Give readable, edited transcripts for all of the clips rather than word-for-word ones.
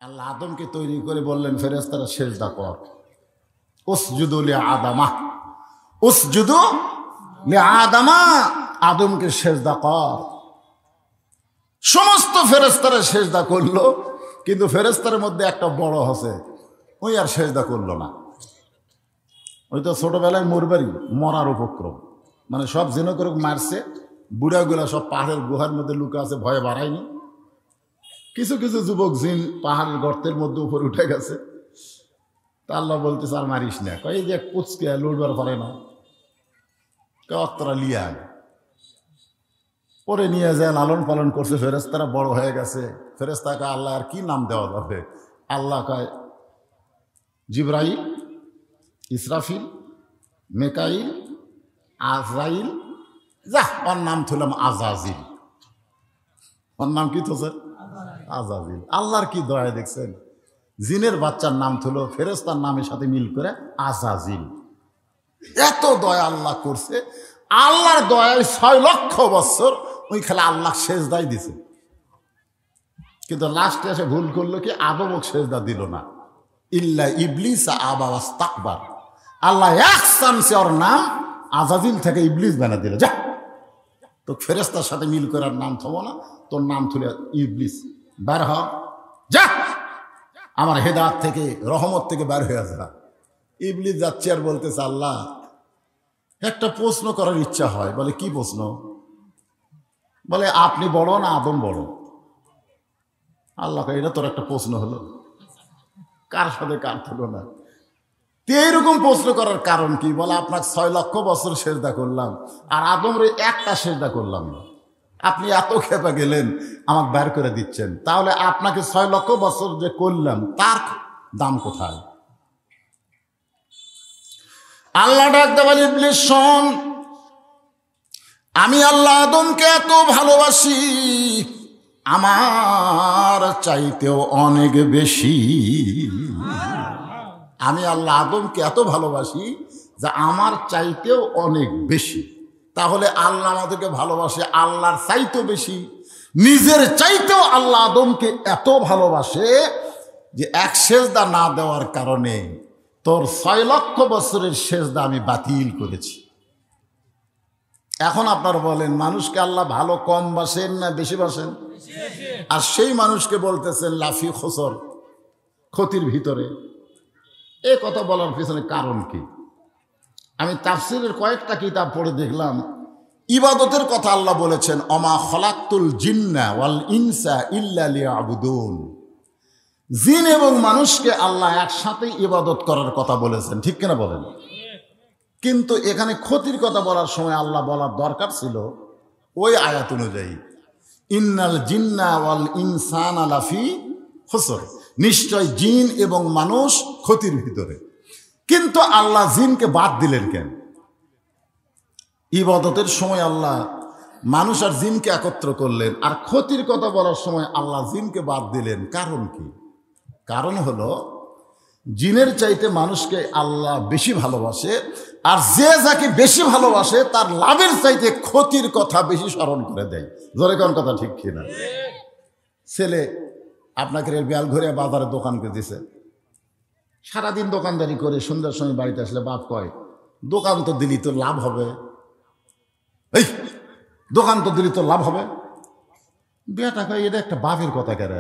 আল্লাহ আদমকে তৈরি করে বললেন ফেরেশতারা সেজদা কর, উসজুদু লিআদামা, উসজুদু লিআদামা, আদমকে সেজদা কর। সমস্ত ফেরেশতারা সেজদা করলো, কিন্তু ফেরেশতার মধ্যে একটা বড় আছে, ওই আর সেজদা করলো না। ওই তো ছোটবেলায় মরবারি, মরার উপক্রম, মানে সব যেন করে মারছে, বুড়াগুলা সব পাহাড়ের গুহার মধ্যে লুকা আছে, ভয়ে বাড়ায়নি। কিছু কিছু যুবক জিন পাহাড়ের গর্তের মধ্যে উপরে উঠে গেছে। তা আল্লাহ বলতেছে আর মারিস না, কই যে পুচকে লড়বার পারে না, অতটা লিয়া পরে নিয়ে যায়, লালন পালন করছে, ফেরেশতারা বড় হয়ে গেছে। ফেরেশতাকে আল্লাহ আর কি নাম দেওয়া যাবে? আল্লাহ কয় জিবরাইল, ইসরাফিল, মেকাইল, আজরাইল, যা ওর নাম থুলাম আজাজিল। ওর নাম কি তো স্যার? আজাজিল। আল্লাহর কি দয়া দেখছেন, জিনের বাচ্চার নাম থুলো ফেরেশতার নামের সাথে মিল করে আজাজিল। এত দয়া আল্লাহ করছে। আল্লাহর দয়ায় 6 লক্ষ বছর ওই খেলা আল্লাহ সেজদাই দিছে, কিন্তু লাস্টে এসে ভুল করলো কি, আদমও সেজদা দিল না। ইল্লা ইবলিস আবা ওয়াস্তাকবার। আল্লাহ এক চান্সে ওর নাম আজাজিল থেকে ইবলিস বানা দিল, যা তো ফেরেশতার সাথে মিল করার নাম থবো না, তোর নাম তুলে ইবলিস, বের হ, যা আমার হেদায়েত থেকে, রহমত থেকে বের হয়ে যা। ইবলিস যাচ্ছে আর বলতেছে আল্লাহ একটা প্রশ্ন করার ইচ্ছা হয়। বলে কি প্রশ্ন? বলে আপনি বড় না আদম বড়? আল্লাহ এটা তোর একটা প্রশ্ন হলো, কার সাথে কার তুলনা? এরকম প্রশ্ন করার কারণ কি? বলে আপনাকে 6 লক্ষ বছর সেজদা করলাম, আর আদমরে একটা সেজদা করলাম না। আপনি এত খেপে গেলেন, আমাকে বের করে দিচ্ছেন, তাহলে আপনাকে 6 লক্ষ বছর যে করলাম তার দাম কোথায়? আল্লাহ ডাকতে বলে ইবলিস শোন, আমি আল্লাহ আদমকে এত ভালোবাসি, আমার চাইতেও অনেক বেশি। আমি আল্লাহ আদমকে এত ভালোবাসি যে আমার চাইতেও অনেক বেশি। তাহলে আল্লাহ আমাদেরকে ভালোবাসে আল্লাহর চাইতেও বেশি, নিজের চাইতেও আল্লাহ আদমকে এত ভালোবাসে যে এক সেজদা না দেওয়ার কারণে তোর 6 লক্ষ বছরের সেজদা আমি বাতিল করেছি। এখন আপনারা বলেন, মানুষকে আল্লাহ ভালো কম বাসেন না বেশি বাসেন? আর সেই মানুষকে বলতেছেন লাফি খসর, ক্ষতির ভিতরে। এ কথা বলার পিছনে কারণ কি? আমি তাফসীরের কয়েকটা কিতাব পড়ে দেখলাম, ইবাদতের কথা আল্লাহ বলেছেন অমা খলাকতুল জিন্না ওয়াল ইনসা ইল্লা লিয়াবুদুন। জিন এবং মানুষকে আল্লাহ একসাথে ইবাদত করার কথা বলেছেন, ঠিক কিনা বলেন? কিন্তু এখানে ক্ষতির কথা বলার সময় আল্লাহ বলার দরকার ছিল ওই আয়াত অনুযায়ী, ইন্নাল জিন্না ওয়াল ইনসানা লাফি খুসর, নিশ্চয় জিন এবং মানুষ ক্ষতির ভিতরে। কিন্তু আল্লাহ জিনকে বাদ দিলেন কেন? ইবাদতের সময় আল্লাহ মানুষ আর জিনকে একত্র করলেন, আর ক্ষতির কথা বলার সময় আল্লাহ জিনকে বাদ দিলেন। কারণ কি? কারণ হলো জিনের চাইতে মানুষকে আল্লাহ বেশি ভালোবাসে, আর যে যাকে বেশি ভালোবাসে তার লাভের চাইতে ক্ষতির কথা বেশি স্মরণ করে দেয়। জোরে কোন কথা ঠিক কিনা? ছেলে আপনাকে বেল ঘুরে বাজারে দোকানকে দিছে, সারাদিন দোকানদারি করে সন্ধ্যার সময় বাড়িতে আসলে বাপ কয়, দোকান তো দিলি তো লাভ হবে, এই দোকান তো দিলি তো লাভ হবে। বেটা কয় এটা একটা বাপের কথা কেন?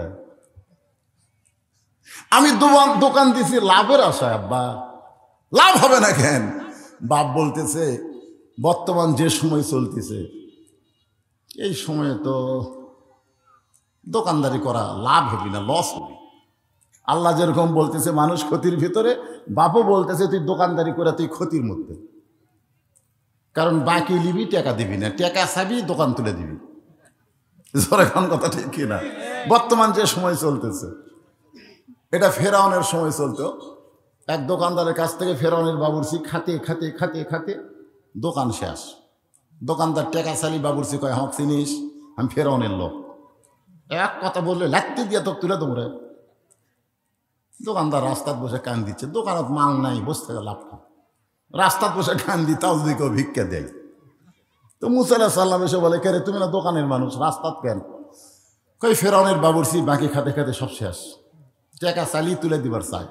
আমি দোকান দিছি লাভের আশায়, আব্বা লাভ হবে না কেন? বাপ বলতেছে বর্তমান যে সময় চলতেছে এই সময়ে তো দোকানদারি করা লাভ হবি না, লস হবি। আল্লাহ যেরকম বলতেছে মানুষ ক্ষতির ভিতরে, বাপও বলতেছে তুই দোকানদারি করে তুই ক্ষতির মধ্যে। কারণ বাকি নিবি, টাকা দিবি না, টাকা চাবি দোকান তুলে দিবি। এখন কথা ঠিক কিনা? বর্তমান যে সময় চলতেছে, এটা ফেরাউনের সময় চলতো। এক দোকানদারের কাছ থেকে ফেরাউনের বাবুর্চি খাতে খাতে খাতে খাতে দোকান শেষ। দোকানদার টাকা চালি, বাবুর্চি কয় হাঁক চিনিস, আমি ফেরাউনের লোক। এক কথা বললে লাত্তি দিয়ে তো তুলে তোমরা। দোকানদার রাস্তাত বসে কান দিচ্ছে, দোকানত মাল নাই, বসে থেকে লাভ কি? রাস্তাত বসে কান দি, তাও যদি কেউ ভিক্ষা দেয়। তো মুসা আলাইহিস সালাম এসে বলে, কে রে তুমি না দোকানের মানুষ, রাস্তাত কেন? কই ফেরাউনের বাবুর্চি বাকি খাতে খাতে সব শেষ, টাকা চালিয়ে তুলে দিবার চাই,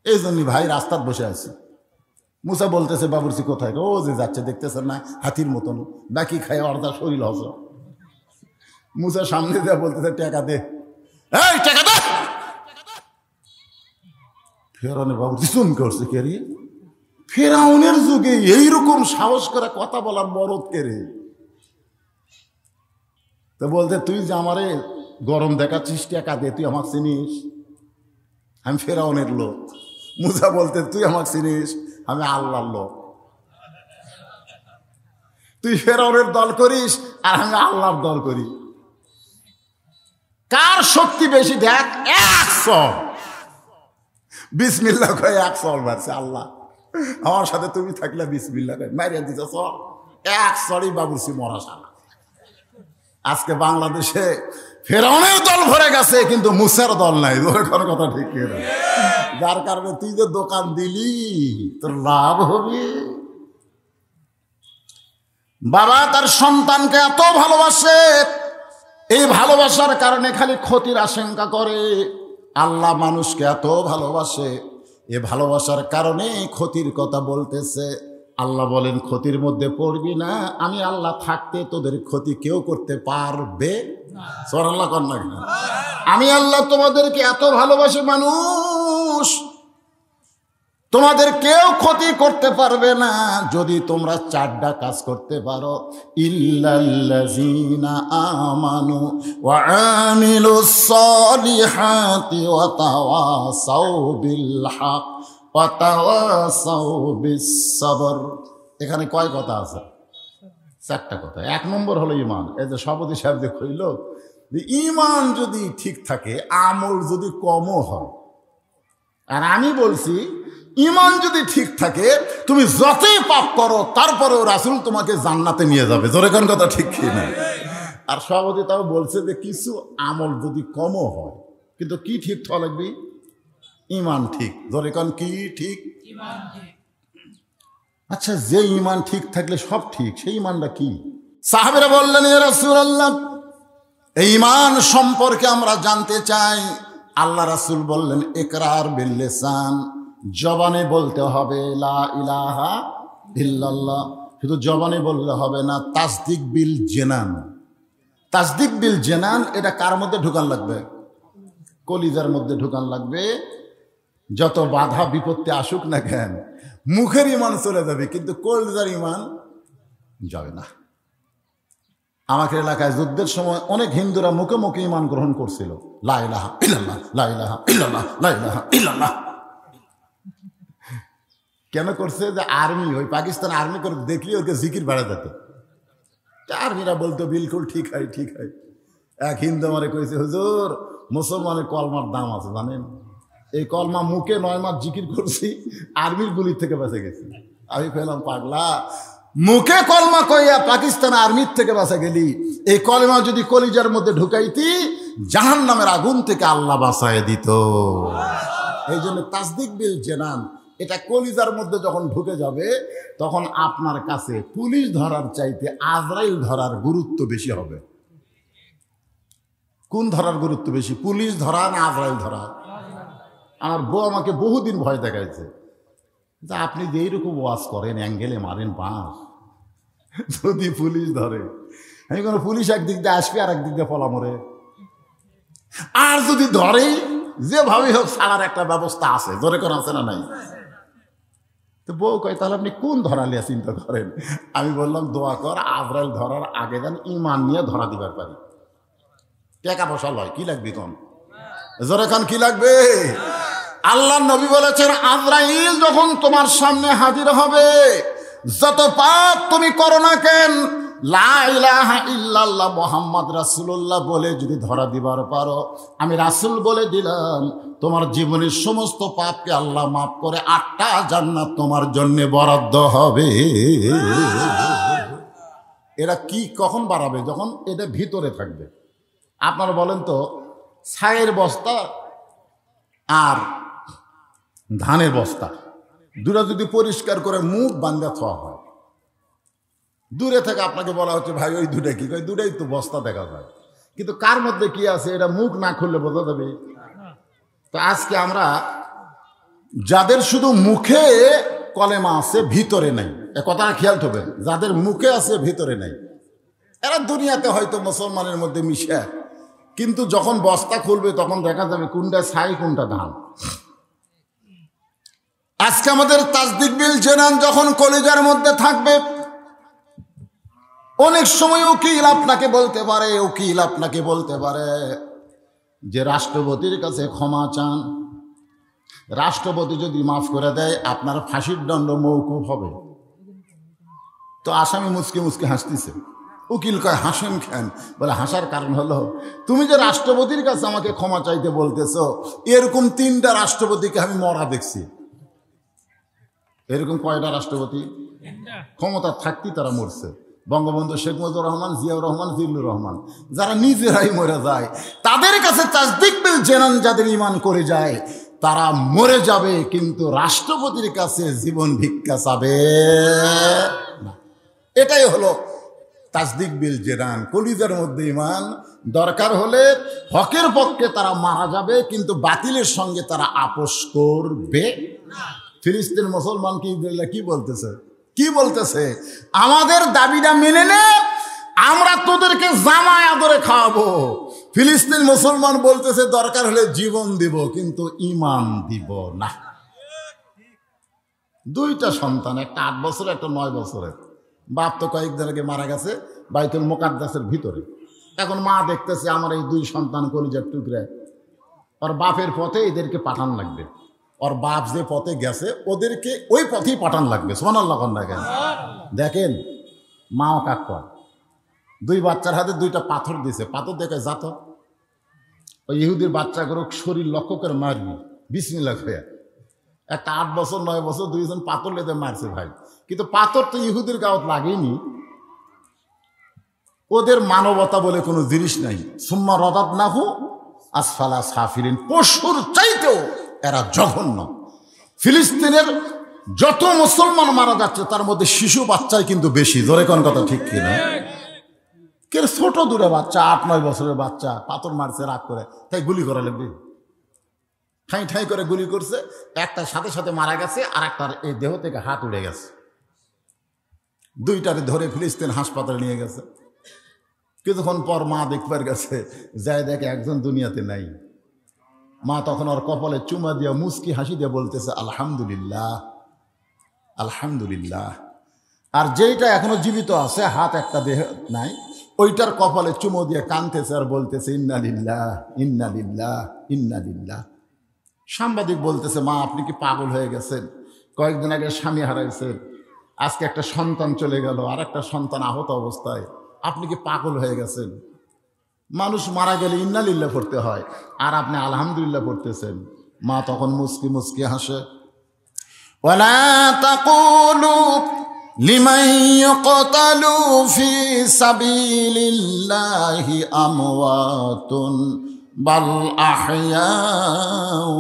এই জন্যই ভাই রাস্তায় বসে আছি। মুসা বলতেছে বাবুর্চি কোথায়? ও যে যাচ্ছে দেখতেছেন না, হাতির মতন, বাকি খায় অর্ধা শরীর হস। মুসা সামনে দেওয়া বলতেছে টাকা দে, এই টাকা দে। ফেরাউনের বাবুর্চি চুম করছে, কে রে? ফেরাউনের যুগে এইরকম সাহস করে কথা বলার মরদ কে রে? তো বলতে তুই যে আমারে গরম দেখাচ্ছিস, টাকা দে, তুই আমাকে চিনিস? আমি ফেরাউনের লোক। মুসা বলতে তুই আমাকে চিনিস? আমি আল্লাহর লোক। তুই ফেরাউনের দল করিস আর আমি আল্লাহর দল করি, কার শক্তি বেশি দেখ। 100 বিসমিল্লাহ কয়ে 100 মারছে আল্লাহ। আমার সাথে তুমি থাকলে বিসমিল্লাহ কয়ে মারিয়া দিতে 100 বাবুর্চি মরা সালা। আজকে বাংলাদেশে ফেরাউনের দল ভরে গেছে, কিন্তু মুসার দল নাই। কোনো কথা ঠিক না, যার কারণে তুই যে দোকান দিলি তোর লাভ হবে। বাবা তার সন্তানকে এত ভালোবাসে, এই ভালোবাসার কারণে খালি ক্ষতির আশঙ্কা করে। আল্লাহ মানুষকে এত ভালোবাসে, এ ভালোবাসার কারণে ক্ষতির কথা বলতেছে। আল্লাহ বলেন ক্ষতির মধ্যে পড়বি না, আমি আল্লাহ থাকতে তোদের ক্ষতি কেউ করতে পারবে সুবহানাল্লাহ কর না। আমি আল্লাহ তোমাদেরকে এত ভালোবাসি মানুষ, তোমাদের কেউ ক্ষতি করতে পারবে না যদি তোমরা 4টা কাজ করতে পারো। ইল্লাল্লাযীনা আমানু ওয়া আমিলুস সালিহাতি ওয়া তাওয়াসাউ বিল হক ওয়া তাওয়াসাউ বিস সাবর। এখানে কয় কথা আছে? 4টা কথা। 1 নম্বর হলো ঈমান। এই যে সভাপতি সাহেব যে কইল যে ঈমান যদি ঠিক থাকে, আমল যদি কমও হয়। আর আমি বলছি ঈমান যদি ঠিক থাকে, তুমি যতই পাপ করো তারপরেও রাসূল তোমাকে জান্নাতে নিয়ে যাবে। জোরে কোন কথা ঠিক কি না? আর সভাপতি তাও বলছে যে কিছু আমল যদি কমও হয়, কিন্তু কি ঠিক হওয়া লাগবে? ঈমান ঠিক। জোরে কোন কি ঠিক? ঈমান ঠিক। আচ্ছা, যে ঈমান ঠিক থাকলে সব ঠিক, সেই ঈমানটা কি? সাহাবীরা বললেন ইয়া রাসূলুল্লাহ, এই ঈমান সম্পর্কে আমরা জানতে চাই। আল্লাহ রাসূল বললেন ইকরার বিল লিসান, জবানে বলতে হবে লা ইলাহা ইল্লাল্লাহ, শুধু জবানে বললে হবে না, তাসদিক বিল জানান। তাসদিক বিল জানান এটা কার মধ্যে ঢুকান লাগবে? কলিজার মধ্যে ঢুকান লাগবে। যত বাধা বিপত্তি আসুক না কেন, মুখের ঈমান চলে যাবে, কিন্তু কলিজার ঈমান যাবে না। আমাদের এলাকায় যুদ্ধের সময় অনেক হিন্দুরা মুখে মুখে ঈমান গ্রহণ করছিল, লা ইলাহা ইল্লাল্লাহ, লা ইলাহা ইল্লাল্লাহ, লা ইলাহা ইল্লাল্লাহ। কেন করছে? যে আর্মি, ওই পাকিস্তান আর্মি করে দেখলি ওকে জিকির বাড়া যেত। আর্মিরা বলতো বিলকুল ঠিক হয়, ঠিক হয়। এক হিন্দু আমারে কইছে, হুজুর মুসলমানের কলমার দাম আছে জানেন? এই কলমা মুখে 9 মাস জিকির করছি, আর্মির গুলির থেকে বেঁচে গেছি। আমি কইলাম পাগলা, মুখে কলমা কইয়া পাকিস্তান আর্মির থেকে বাঁচা গেলি, এই কলমা যদি কলিজার মধ্যে ঢুকাইতি জাহান্নামের আগুন থেকে আল্লাহ বাঁচায় দিত। এই জন্য তাসদিক বিল জানান, এটা কলিজার মধ্যে যখন ঢুকে যাবে, তখন আপনার কাছে পুলিশ ধরার চাইতে আজরাইল ধরার গুরুত্ব বেশি হবে। কোন ধরার গুরুত্ব বেশি? পুলিশ ধরা না আজরাইল ধরা? আমার বউ আমাকে বহুদিন ভয় দেখাইছে যে আপনি যে এইরকম ওয়াজ করেন, অ্যাঙ্গেলে মারেন বাঁশ, যদি পুলিশ ধরে, আমি কোনো পুলিশ একদিক দিয়ে আসবে আর একদিক দিয়ে পলা মরে, আর যদি ধরে যেভাবে হোক ছাড়ার একটা ব্যবস্থা আছে। ধরে কোন আছে না নাই? তো বউ কয় তাহলে আপনি কোন ধরা লিয়া চিন্তা করেন? আমি বললাম দোয়া কর আজরাইল ধরার আগে যেন ঈমান নিয়ে ধরা দিবার পারি। টাকা পয়সা লয়, কি লাগবে কোন? জোরে খান কি লাগবে? আল্লাহ নবী বলেছেন আজরাইল যখন তোমার সামনে হাজির হবে, যত পাপ তুমি করো না কেন, লা ইলাহা ইল্লাল্লাহ মুহাম্মদ রাসূলুল্লাহ বলে যদি ধরা দিবার পারো, আমি রাসূল বলে দিলাম তোমার জীবনের সমস্ত পাপকে আল্লাহ মাফ করে 8টা জান্নাত তোমার জন্য বরাদ্দ হবে। এরা কি কখন বাড়াবে? যখন এটা ভিতরে থাকবে। আপনারা বলেন তো, ছায়ের বস্তা আর ধানের বস্তা দুটা যদি পরিষ্কার করে মুখ বান্ধা খাওয়া হয়, দূরে থেকে আপনাকে বলা হচ্ছে ভাই ওই দুটা কি? ওই দুটাই তো বস্তা দেখা যায়, কিন্তু কার মধ্যে কি আছে এটা মুখ না খুললে বোঝা যাবে। তো আজকে আমরা যাদের শুধু মুখে কলেমা আছে ভিতরে নাই, এ কথাটা খেয়াল করবেন, যাদের মুখে আছে ভিতরে নাই, এরা দুনিয়াতে হয়তো মুসলমানের মধ্যে মিশে, কিন্তু যখন বস্তা খুলবে তখন দেখা যাবে কোনটা ছাই কোনটা ধান। আজকে আমাদের তাসদিক বিল জেনান যখন কলিজার মধ্যে থাকবে, অনেক সময় উকিল আপনাকে বলতে পারে যে রাষ্ট্রপতির কাছে ক্ষমা চান, রাষ্ট্রপতি যদি মাফ করে দেয় আপনার ফাঁসির দণ্ড মওকুফ হবে। তো আসামি মুচকি মুচকি হাসতেছে, উকিল কয় হাসেন কেন? বলে হাসার কারণ হলো তুমি যে রাষ্ট্রপতির কাছে আমাকে ক্ষমা চাইতে বলতেছ, এরকম 3টা রাষ্ট্রপতিকে আমি মরা দেখছি। এরকম কয়টা রাষ্ট্রপতি ক্ষমতা থাকতেই তারা মরছে? বঙ্গবন্ধু শেখ মুজিবুর রহমান, জিয়াউর রহমান, জিল্লুর রহমান, যারা নিজেরাই মরে যায়। তাদের কাছে তাসদিক বিল জেনান যাদের ঈমান করে যায় তারা মরে যাবে, কিন্তু রাষ্ট্রপতির কাছে জীবন ভিক্ষা চাবে না। এটাই হলো তাসদিক বিল জেনান, কলিজার মধ্যে ঈমান। দরকার হলে হকের পক্ষে তারা মারা যাবে, কিন্তু বাতিলের সঙ্গে তারা আপোষ করবে না। ফিলিস্তিন মুসলমান কি বলতেছে? আমাদের দাবিটা মেনে নে, আমরা তোদেরকে জামায় আদরে খাওয়াবো। ফিলিস্তিন মুসলমান বলতেছে দরকার হলে জীবন দিব, কিন্তু ঈমান দিব না। 2টা সন্তান, একটা 8 বছরের, একটা 9 বছরের। বাপ তো কয়েকদিন আগে মারা গেছে বাইতুল মুকাদ্দাসের ভিতরে। এখন মা দেখতেছে আমার এই 2 সন্তান কলিজার টুকরা, আর বাপের পথে এদেরকে পাঠান লাগবে। ওর বাপ যে পথে গেছে ওদেরকে ওই পথেই পাঠান লাগবে। সুবহানাল্লাহ দেখেন, দেখেন মাও কাক কয় 2 বাচ্চার হাতে 2টা পাথর দিছে, পাথর দেখে যাত ওই ইহুদির বাচ্চাগুলো শরীর লক্ষ্য করে মারবি বিসমিল্লাহ খেয়ে। একটা 8 বছর 9 বছর 2জন পাথর লেতে মারছে ভাই, কিন্তু পাথর তো ইহুদির গাওয়াত লাগেনি। ওদের মানবতা বলে কোনো জিনিস নাই। সুম্মা রাদাদনাহু আসফালা সাফিলিন, পশুর চাইতেও এরা জঘন্য। ফিলিস্তিনের যত মুসলমান মারা যাচ্ছে তার মধ্যে শিশু বাচ্চাই কিন্তু বেশি। জোরে কোন কথা ঠিক কিনা? কে ছোট দূরে বাচ্চা, 8-9 বছরের বাচ্চা পাথর মারছে রাগ করে, তাই গুলি করা লাগবে। ঠাই ঠাই করে গুলি করছে, একটা সাথে সাথে মারা গেছে, আর একটার এই দেহ থেকে হাত উড়ে গেছে। 2টারে ধরে ফিলিস্তিন হাসপাতালে নিয়ে গেছে। কিছুক্ষণ পর মা দেখবার গেছে, যায় দেখে একজন দুনিয়াতে নাই। মা তখন ওর কপালে চুমা দিয়া মুস্কি হাসি দিয়ে বলতেছে আলহামদুলিল্লাহ, আলহামদুলিল্লাহ। আর যেইটা এখনো জীবিত আছে, হাত একটা দেহ নাই, ওইটার কপালে চুমো দিয়ে কাঁদতেছে আর বলতেছে ইন্না লিল্লাহ, ইন্না লিল্লাহ, ইন্না লিল্লাহ। সাংবাদিক বলতেছে মা আপনি কি পাগল হয়ে গেছেন? কয়েকদিন আগে স্বামী হারাইছেন, আজকে একটা সন্তান চলে গেল, আর একটা সন্তান আহত অবস্থায়, আপনি কি পাগল হয়ে গেছেন? মানুষ মারা গেলে ইন্না লিল্লাহ পড়তে হয়, আর আপনি আলহামদুলিল্লাহ পড়তেছেন। মা তখন মুস্কি মুস্কি হাসে। ওয়ালা তাকুলু লিমান ইউকতালু ফি সাবিলিল্লাহি আমওয়াতুন বাল আহইয়াউ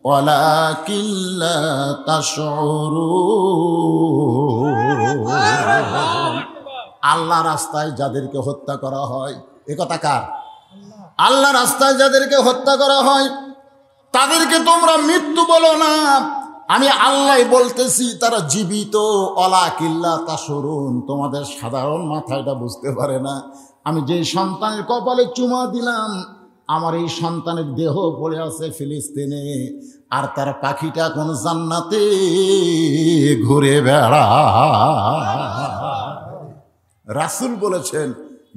ওয়ালাকিন লা তাশউরুন। আল্লাহ রাস্তায় যাদেরকে হত্যা করা হয়, এ কথা কার? আল্লাহ রাস্তায় যাদেরকে হত্যা করা হয় তাদেরকে তোমরা মৃত্যু বলো না, আমি আল্লাহ বলতেছি তারা জীবিত। ওয়ালাকিল্লা তাশউরুন, তোমাদের সাধারণ মাথা এটা বুঝতে পারে না। আমি যেই সন্তানের কপালে চুমা দিলাম, আমার এই সন্তানের দেহ পড়ে আছে ফিলিস্তিনে, আর তার পাখিটা কোন জান্নাতে ঘুরে বেড়ায়। রাসূল বলেছেন,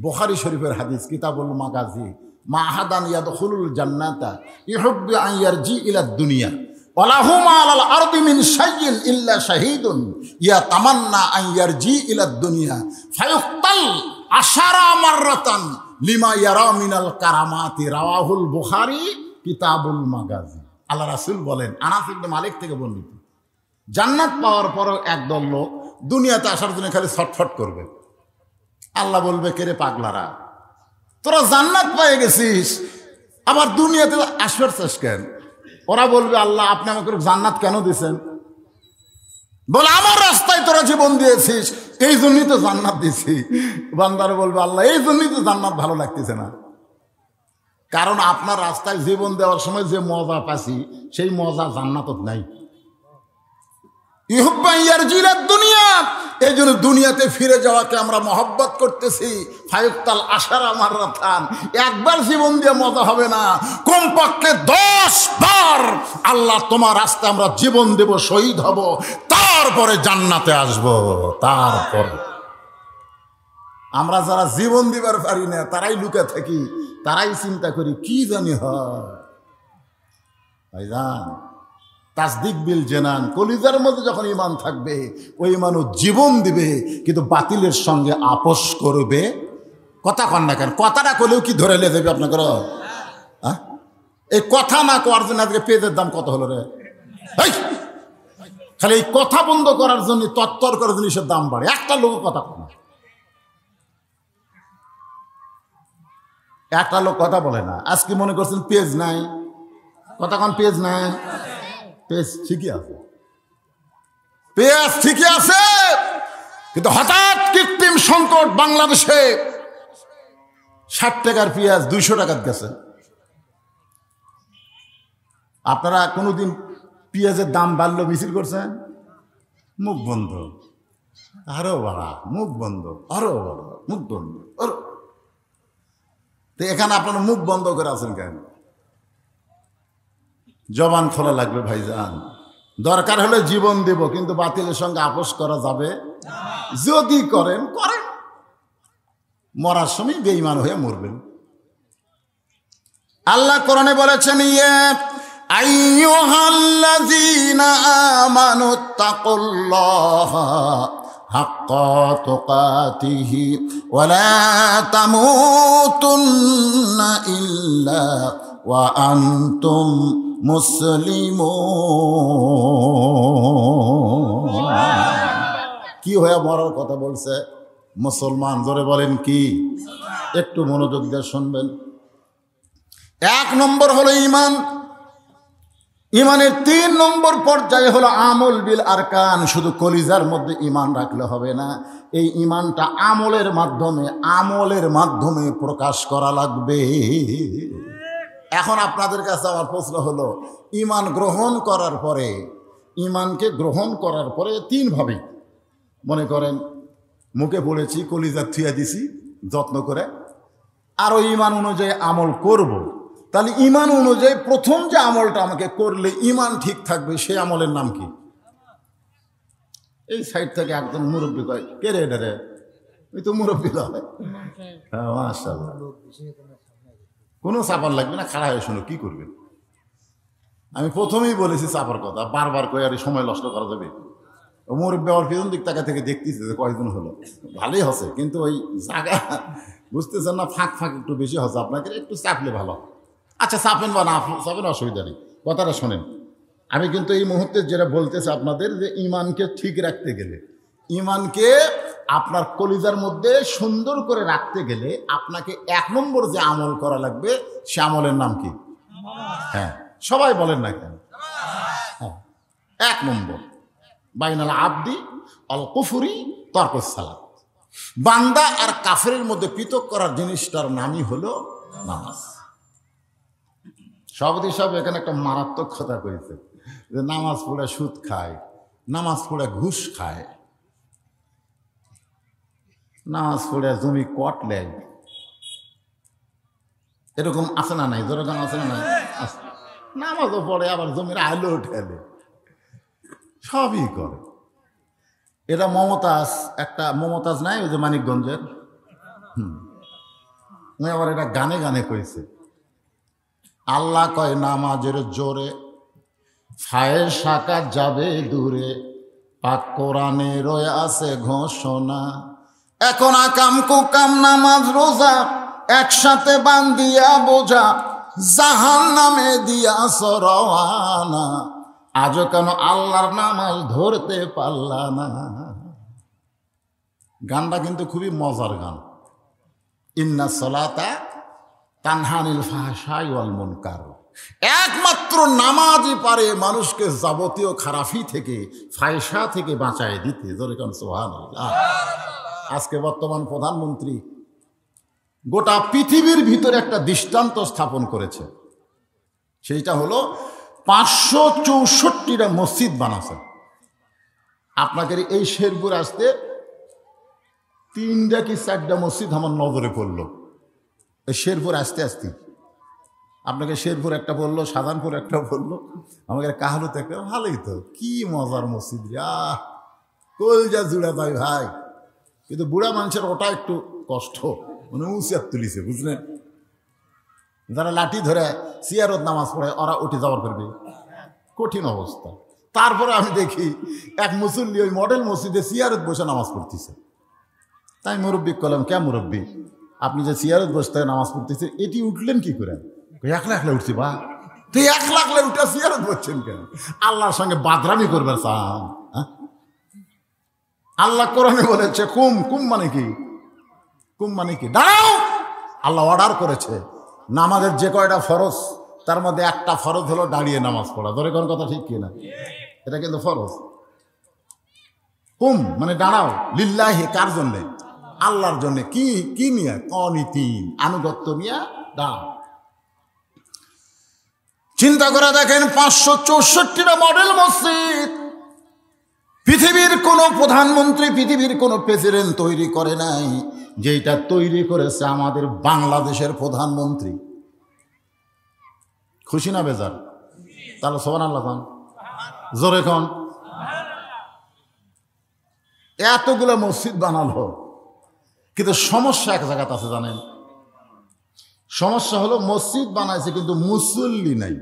বুখারী শরীফের হাদিস, কিতাবুল মাগাজি, মা আহাদান ইয়াদখুলুল জান্নাতা ইহুব্বু আন ইয়ারজি ইলা দুনিয়া ওয়ালাহু মা আলাল আরদি মিন শাইইন ইল্লা শাহীদুন ইয়াতামান্না আন ইয়ারজি ইলা দুনিয়া ফায়ুক্তাল আশারা মাররাতান লিমা ইয়ারা মিনাল কারামাতি। রাওয়াহুল বুখারী কিতাবুল মাগাজি। আল্লাহ রাসূল বলেন, আনাস ইবনে মালিক থেকে বর্ণিত, জান্নাত পাওয়ার পরও একদল লোক দুনিয়াতে আসার জন্য খালি ছটফট করবে। আল্লাহ বলবে, কেরে পাগলারা, তোরা জান্নাত পেয়ে গেছিস, আবার দুনিয়াতে আসবার চাস কেন? ওরা বলবে, আল্লাহ আপনি আমাকে জান্নাত কেন দিয়েছেন? বলে, আমার রাস্তায় তোরা জীবন দিয়েছিস, এই জন্যই তো জান্নাত দিয়েছি। বান্দারা বলবে, আল্লাহ এই জন্যই তো জান্নাত ভালো লাগতেছে না। কারণ আপনার রাস্তায় জীবন দেওয়ার সময় যে মজা পাচ্ছি সেই মজা জান্নাতত নাই। ইহুব্বাইয়ার জিলাত দুনিয়া, এই জন্য দুনিয়াতে ফিরে যাওয়াকে আমরা মহব্বত করতেছি। ফায়ুক্তাল আশারা মাররাতান, একবার জীবন দিয়ে মজা হবে না, কমপক্ষে 10 বার আল্লাহ তোমার রাস্তায় আমরা জীবন দেব, শহীদ হব, তারপরে জান্নাতে আসব। তারপরে আমরা যারা জীবন দিবার পারি না তারাই লুকে থাকি, তারাই চিন্তা করি কি জানি হয়। ভাইজান, তাসদিক বিল জেনান, কলিজার মধ্যে যখন ইমান থাকবে ওই মানুষ জীবন দিবে, কিন্তু বাতিলের সঙ্গে আপোষ করবে। কথা কন না কেন? কথাটা করলেও কি ধরে নিয়ে যাবে আপনাকে? এই কথা না করার জন্য আজকে পেঁয়াজের দাম কত হলো রে? খালি এই কথা বন্ধ করার জন্য, তত্তর করার জিনিসের দাম বাড়ে। একটা লোক কথা কয় না, একটা লোক কথা বলে না। আজকে মনে করছেন পেঁয়াজ নাই, কথা কন পেঁয়াজ নাই। পেঁয়াজ ঠিকই আছে, পেঁয়াজ ঠিকই আছে, কিন্তু হঠাৎ কৃত্রিম সংকট বাংলাদেশে 60 টাকার পেঁয়াজ 200 টাকার গেছে। আপনারা কোনোদিন পেঁয়াজের দাম বাড়লো মিছিল করছেন? মুখ বন্ধ, আরো বাড়া, মুখ বন্ধ, আরো বাড়া, মুখ বন্ধ, আরো। তো এখানে আপনারা মুখ বন্ধ করে আছেন কেন? জবান খোলা লাগবে ভাইজান। দরকার হলে জীবন দেব, কিন্তু বাতিলের সঙ্গে আপোষ করা যাবে। যদি করেন করেন, মরার সময় বেঈমান হয়ে মরবেন। আল্লাহ কোরআনে বলেছেন, ইয়া আইয়ুহাল্লাযীনা আমানুত্তাকুল্লাহা হাক্কা তুকাতিহি ওয়া লা তামুতুন্না ইল্লা ওয়া আনতুম মুসলিমুন। কি হয়ে মরার কথা বলছে? মুসলমান। জোরে বলেন কি? একটু মনোযোগ দিয়ে শুনবেন। 1 নম্বর হলো ঈমান। ঈমানের 3 নম্বর পর্যায়ে হলো আমল বিল আরকান। শুধু কলিজার মধ্যে ঈমান রাখলে হবে না, এই ঈমানটা আমলের মাধ্যমে প্রকাশ করা লাগবে। এখন আপনাদের কাছে আমার প্রশ্ন হলো, ঈমানকে গ্রহণ করার পরে 3 ভাবে, মনে করেন মুখে পড়েছি, কলিজা থুয়া দিছি যত্ন করে, আর ওই ঈমান অনুযায়ী আমল করব। তাহলে ঈমান অনুযায়ী প্রথম যে আমলটা আমাকে করলে ঈমান ঠিক থাকবে, সেই আমলের নাম কি? এই সাইড থেকে একজন মুরব্বী কয়, কে রে এটা রে? ওই তো মুরব্বী হয়। হ্যাঁ, মাশাআল্লাহ। কোনো চাপার লাগবে না, খাড়া হয়ে শুনো, কি করবেন? আমি প্রথমেই বলেছি চাপার কথা, বারবার কয়ে আর সময় নষ্ট করা যাবে? মুরব্বী আমার পিছন দিক টাকা থেকে দেখতেছে যে কয়েকদিন হলো, ভালোই হচ্ছে, কিন্তু ওই জায়গা বুঝতেছেন না, ফাঁক একটু বেশি হচ্ছে, আপনাকে একটু চাপলে ভালো। আচ্ছা, চাপেন বা না চাপেন, অসুবিধা নেই, কথাটা শোনেন। আমি কিন্তু এই মুহূর্তে যেটা বলতেছি আপনাদের, যে ঈমানকে ঠিক রাখতে গেলে, ঈমানকে আপনার কলিজার মধ্যে সুন্দর করে রাখতে গেলে আপনাকে 1 নম্বর যে আমল করা লাগবে, সে আমলের নাম কি? হ্যাঁ, সবাই বলেন না কেন? হ্যাঁ, 1 নম্বর, বাইনাল আবদি আল কুফরি তরকুস সালাত। বান্দা আর কাফেরের মধ্যে পৃথক করার জিনিসটার নামই হলো নামাজ। সভাপতি সাহেব এখানে একটা মারাত্মক কথা কয়েছে, যে নামাজ পড়ে সুদ খায়, নামাজ পড়ে ঘুষ খায়, নামাজ পড়ে জমি কট লেয়। এরকম আছে না নাই? যেরকম আছে না নাই? নামাজও পড়ে, আবার জমির আলো ঠেলে, সবই করে। এটা মমতাজ নাই, ওই যে মানিকগঞ্জের, আবার এটা গানে গানে কইছে, আল্লাহ কয় নামাজের জোরে ফায়েশা কাজ যাবে দূরে, পাক কোরআনে রয়ে আছে ঘোষণা। এখন আকাম কুকাম নামাজ রোজা একসাথে বান্ধিয়া বোঝা, জাহান্নামে দিয়াছ রওয়ানা, আজও কেন আল্লাহর নামাজ ধরতে পারলা না? গানটা কিন্তু খুবই মজার গান। ইন্না সলাতা তানহানিল ফাহশাই ওয়াল মুনকার। একমাত্র নামাজই পারে মানুষকে যাবতীয় খারাপি থেকে, ফায়সা থেকে বাঁচায় দিতে। জোরে কোন সুবহানাল্লাহ। আজকে বর্তমান প্রধানমন্ত্রী গোটা পৃথিবীর ভিতরে একটা দৃষ্টান্ত স্থাপন করেছে। সেইটা হলো 564টা মসজিদ বানাছে। আপনাকে এই শেরপুর আসতে 3টা কি 4টা মসজিদ আমার নজরে পড়লো এই শেরপুর আসতে আসতে। আপনাকে শেরপুর একটা বললো, সাধারণপুর একটা বললো, আমাকে কাহালুতে একটা। ভালোই তো, কি মজার মসজিদ রে, কলজা জুড়া তাই ভাই। কিন্তু বুড়া মানুষের ওটা একটু কষ্ট, মানে উঁচিয়ার তুলিছে, বুঝলেন। যারা লাঠি ধরে সিয়ারত নামাজ পড়ে ওরা উঠে যাওয়ার করবে, কঠিন অবস্থা। তারপরে আমি দেখি এক মুসল্লি ওই মডেল মসজিদে সিয়ারত বসে নামাজ পড়তেছে। তাই মুরব্বী কলাম, কে মুরব্বী, আপনি যে সিয়ারত বসতে নামাজ পড়তেছে এটি উঠলেন কি করে? একলা একলা উঠছি। বা তুই একলা একলা উঠে সিয়ারত বসছেন কেন? আল্লাহর সঙ্গে বাদরামি করবে চান? আল্লাহ কোরআনে বলেছে কুম। কুম মানে কি? কুম মানে কি? দাঁড়াও। আল্লাহ অর্ডার করেছে নামাজের যে কয়টা ফরজ তার মধ্যে একটা ফরজ হলো দাঁড়িয়ে নামাজ পড়া। ধরে কোন কথা ঠিক কিনা? এটা কিন্তু ফরজ। কুম মানে দাঁড়াও। লিল্লাহি, কার জন্যে? আল্লাহর জন্যে। কি কি নিয়ে? কনিতিন, আনুগত্য নিয়ে দাঁড়াও। চিন্তা করে দেখেন, 564টা মডেল মসজিদ। পৃথিবীর কোনো প্রধানমন্ত্রী, পৃথিবীর কোনো প্রেসিডেন্ট তৈরি করে নাই, যেটা তৈরি করেছে আমাদের বাংলাদেশের প্রধানমন্ত্রী। খুশি না বেজার? তাহলে সুবহানাল্লাহ খান, জোরে খান। এতগুলো মসজিদ বানালো, কিন্তু সমস্যা এক জায়গাতে আছে জানেন। সমস্যা হলো মসজিদ বানাইছে কিন্তু মুসল্লি নাই।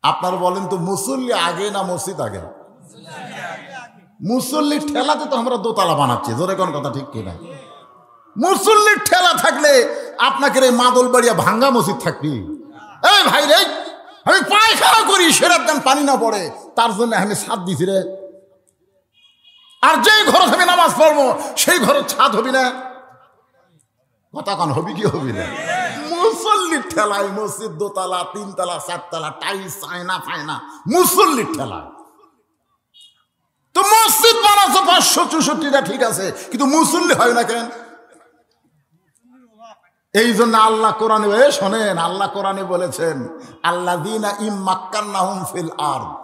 আপনার বলেন তো, মুসল্লি আগে না মসজিদ আগে? মুসল্লির ঠেলাতে তো আমরা দোতলা বানাচ্ছি। জোরে কোন কথা ঠিক কিনা? মুসল্লির ঠেলা থাকলে আপনাকে এই মাদল বাড়িয়া ভাঙ্গা মসজিদ থাকবি। এই ভাই রে, আমি পায়খানা করি, সেরার দাম পানি না পড়ে, তার জন্য আমি ছাদ দিছি রে। আর যেই ঘর আমি নামাজ পড়বো সেই ঘরের ছাদ হবি না? কথা কন, হবি কি হবি না? মুসল্লির ঠেলায় মসজিদ দোতলা, 3তলা, 4তলা, টাইলস, আয়না ফায়না, মুসল্লির ঠেলায়। তো মসজিদ বানাচ্ছে 564টা, ঠিক আছে, কিন্তু মুসল্লি হয় না কেন? এই জন্য আল্লাহ কোরআনে, শোনেন, আল্লাহ কোরআনে বলেছেন আল্লাযীনা ইম্মাক্কান্নাহুম ফিল আরদ।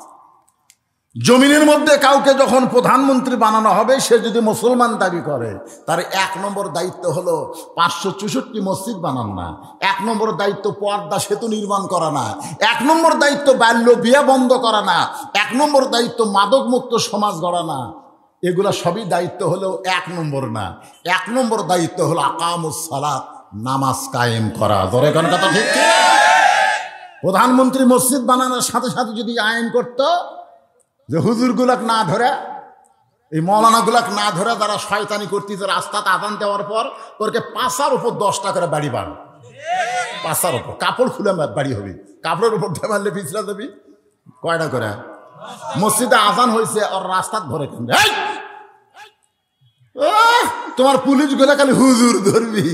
জমিনের মধ্যে কাউকে যখন প্রধানমন্ত্রী বানানো হবে, সে যদি মুসলমান দাবি করে, তার 1 নম্বর দায়িত্ব হলো 564 মসজিদ বানান না। 1 নম্বর দায়িত্ব পর্দা সেতু নির্মাণ করা না। 1 নম্বর দায়িত্ব বাল্য বিয়ে বন্ধ করা না। 1 নম্বর দায়িত্ব মাদক মুক্ত সমাজ গড়া না। এগুলা সবই দায়িত্ব হলো 1 নম্বর না। 1 নম্বর দায়িত্ব হলো আকামুস সালাত, নামাজ কায়েম করা। ধরে কোন কথা ঠিক? প্রধানমন্ত্রী মসজিদ বানানোর সাথে সাথে যদি আইন করতো যে হুজুর গুলাক না ধরে, এই মৌলানা গুলাক না ধরে, যারা শয়তানি করতেছে রাস্তাতে আজান দেওয়ার পর, তোরকে 5টার উপর 10টা করে বাড়ি বাড়। 5টার উপর কাপড় খুলে বাড়ি হবি, কাপড়ের উপর মারলে পিছলা দেবি। কয়টা করে? মসজিদে আজান হয়েছে আর রাস্তা ধরে কেন? তোমার পুলিশ গুলা খালি হুজুর ধরবি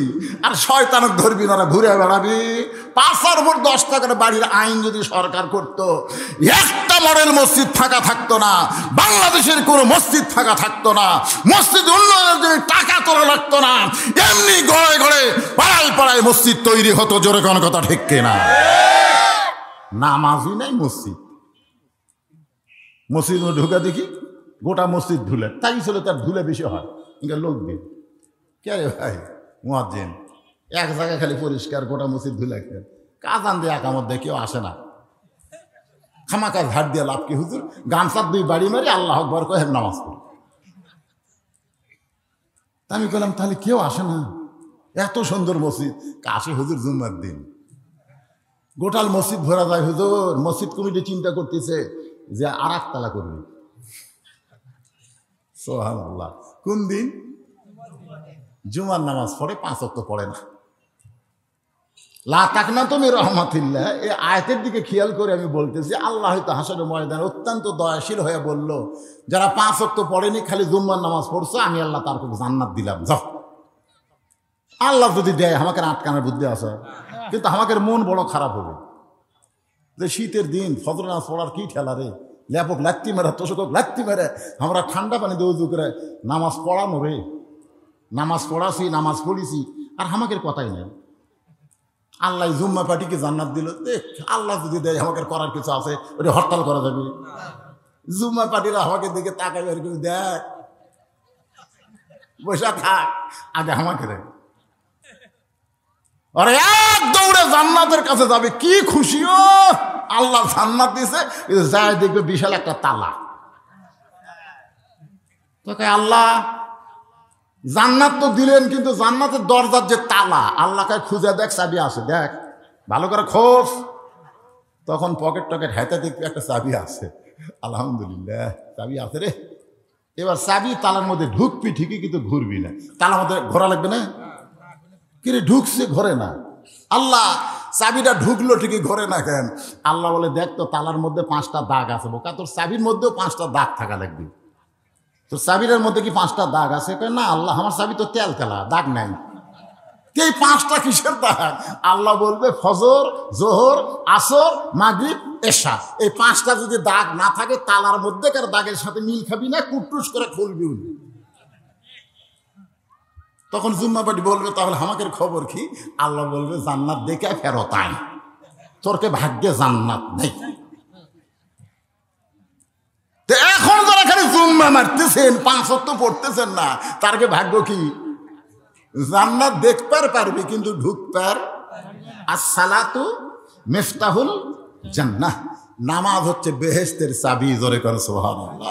আর শয়তানক ধরবি না, ঘুরে বেড়াবি। 5টার উপর 10টা করে বাড়ির আইন যদি সরকার করত, একটা মডেল মসজিদ ফাঁকা থাকতো না, বাংলাদেশের কোনো মসজিদ ফাঁকা থাকতো না, মসজিদ উন্নয়নের জন্য টাকা তোলা লাগতো না, এমনি গড়ে গড়ে পাড়ায় পাড়ায় মসজিদ তৈরি হতো। জোরে কোন কথা ঠিক কিনা? নামাজই নাই মসজিদ। মসজিদ ঢুকে দেখি গোটা মসজিদ ধুলে, তাই ছিল তার ধুলে বেশি হয়। লোক দিন কে রে ভাই মুয়াজ্জিন, এক জায়গায় খালি পরিষ্কার, গোটা মসজিদ ধুলে খেয়ে কাজান দিয়ে একামত দিয়ে কেউ আসে না। খামাকা ঝাড় দিয়ে লাভ কি? হুজুর গামছার 2 বাড়ি মারি আল্লাহ আকবার কয়ে নামাজ পড়ি। তা আমি বললাম তাহলে কেউ আসে না, এত সুন্দর মসজিদ। কাশি হুজুর জুম্মার দিন গোটাল মসজিদ ভরা যায়। হুজুর মসজিদ কমিটি চিন্তা করতেছে যে আর 1 তালা করবে। সুবহানাল্লাহ। কোন দিন? জুমার নামাজ পড়ে, 5 ওয়াক্ত পড়ে না। লা তাকনাতু মির রাহমাতিল্লাহ, এই আয়াতের দিকে খেয়াল করে আমি বলতেছি, আল্লাহ হয়তো হাসরের ময়দানে অত্যন্ত দয়াশীল হয়ে বলল, যারা 5 ওয়াক্ত পড়েনি, খালি জুমার নামাজ পড়ছে, আমি আল্লাহ তার জান্নাত দিলাম। যাও, আল্লাহ যদি দেয়, আমাকে আটকানোর বুদ্ধি আছে, কিন্তু আমাকে মন বড় খারাপ হবে যে শীতের দিন ফজর নামাজ পড়ার কি ঠেলা রে, ল্যাপক লাত্তি মেরে, তোষক লাত্তি মেরে আমরা ঠান্ডা পানি দিয়ে উজু করে নামাজ পড়ানো রে। নামাজ পড়াছি, নামাজ পড়িছি, আর আমাকে কথাই নেই। আল্লাহ জুম্মা পার্টিকে জান্নাত দিল, দেখ আল্লাহ যদি দেয় আমাকে করার কিছু আছে, ওটা হরতাল করা যাবে? জুম্মা পার্টিরা আমাকে দিকে তাকাবে আর কিছু দেখ, বসে থাক, আগে আমাকে দেখ। আরে এক দৌড়ে জান্নাতের কাছে যাবে, কি খুশিও, আল্লাহ জান্নাত দিছে, যায় দেখবে বিশাল একটা তালা। তোকে আল্লাহ জান্নাত তো দিলেন, কিন্তু জান্নাতের দরজার যে তালা, আল্লাহকে খুঁজে দেখ চাবি আছে, দেখ ভালো করে খোঁজ। তখন পকেট টকেট হাতে দেখবি একটা চাবি আছে, আলহামদুলিল্লাহ চাবি আছে রে। এবার চাবি তালার মধ্যে ঢুকবি ঠিকই, কিন্তু ঘুরবি না, তালার মধ্যে ঘোরা লাগবে না, কিরে ঢুকছে ঘরে না। আল্লাহ চাবিটা ঢুকলো ঠিকই ঘরে না কেন? আল্লাহ বলে দেখ তো তালার মধ্যে 5টা দাগ আছে, বোকা তোর চাবির মধ্যেও 5টা দাগ থাকা লাগবে। তোর চাবিটার মধ্যে কি 5টা দাগ আছে? না আল্লাহ আমার চাবি তো তেল তেলা, দাগ নাই। এই 5টা কিসের দাগ? আল্লাহ বলবে ফজর, জোহর, আসর, মাগরিব, এশা, এই 5টা যদি দাগ না থাকে তালার মধ্যেকার দাগের সাথে মিল খাবি না, কুটুস করে খুলবি। তখন জুম্মা পার্টি বলবে তাহলে আমাকে খবর কি? আল্লাহ বলবে জান্নাত দেখে ফেরত আয়, তোরকে ভাগ্যে জান্নাত নেই। এখন যারা খালি জুম্মা মারতেছেন, 5 ওয়াক্ত পড়তেছেন না, তারকে ভাগ্য কি? জান্নাত দেখবার পারবি, কিন্তু ঢুকবার। আসসালাতু মিফতাহুল জান্নাহ, নামাজ হচ্ছে বেহেশতের চাবি। জোরে করে সুবহানাল্লাহ।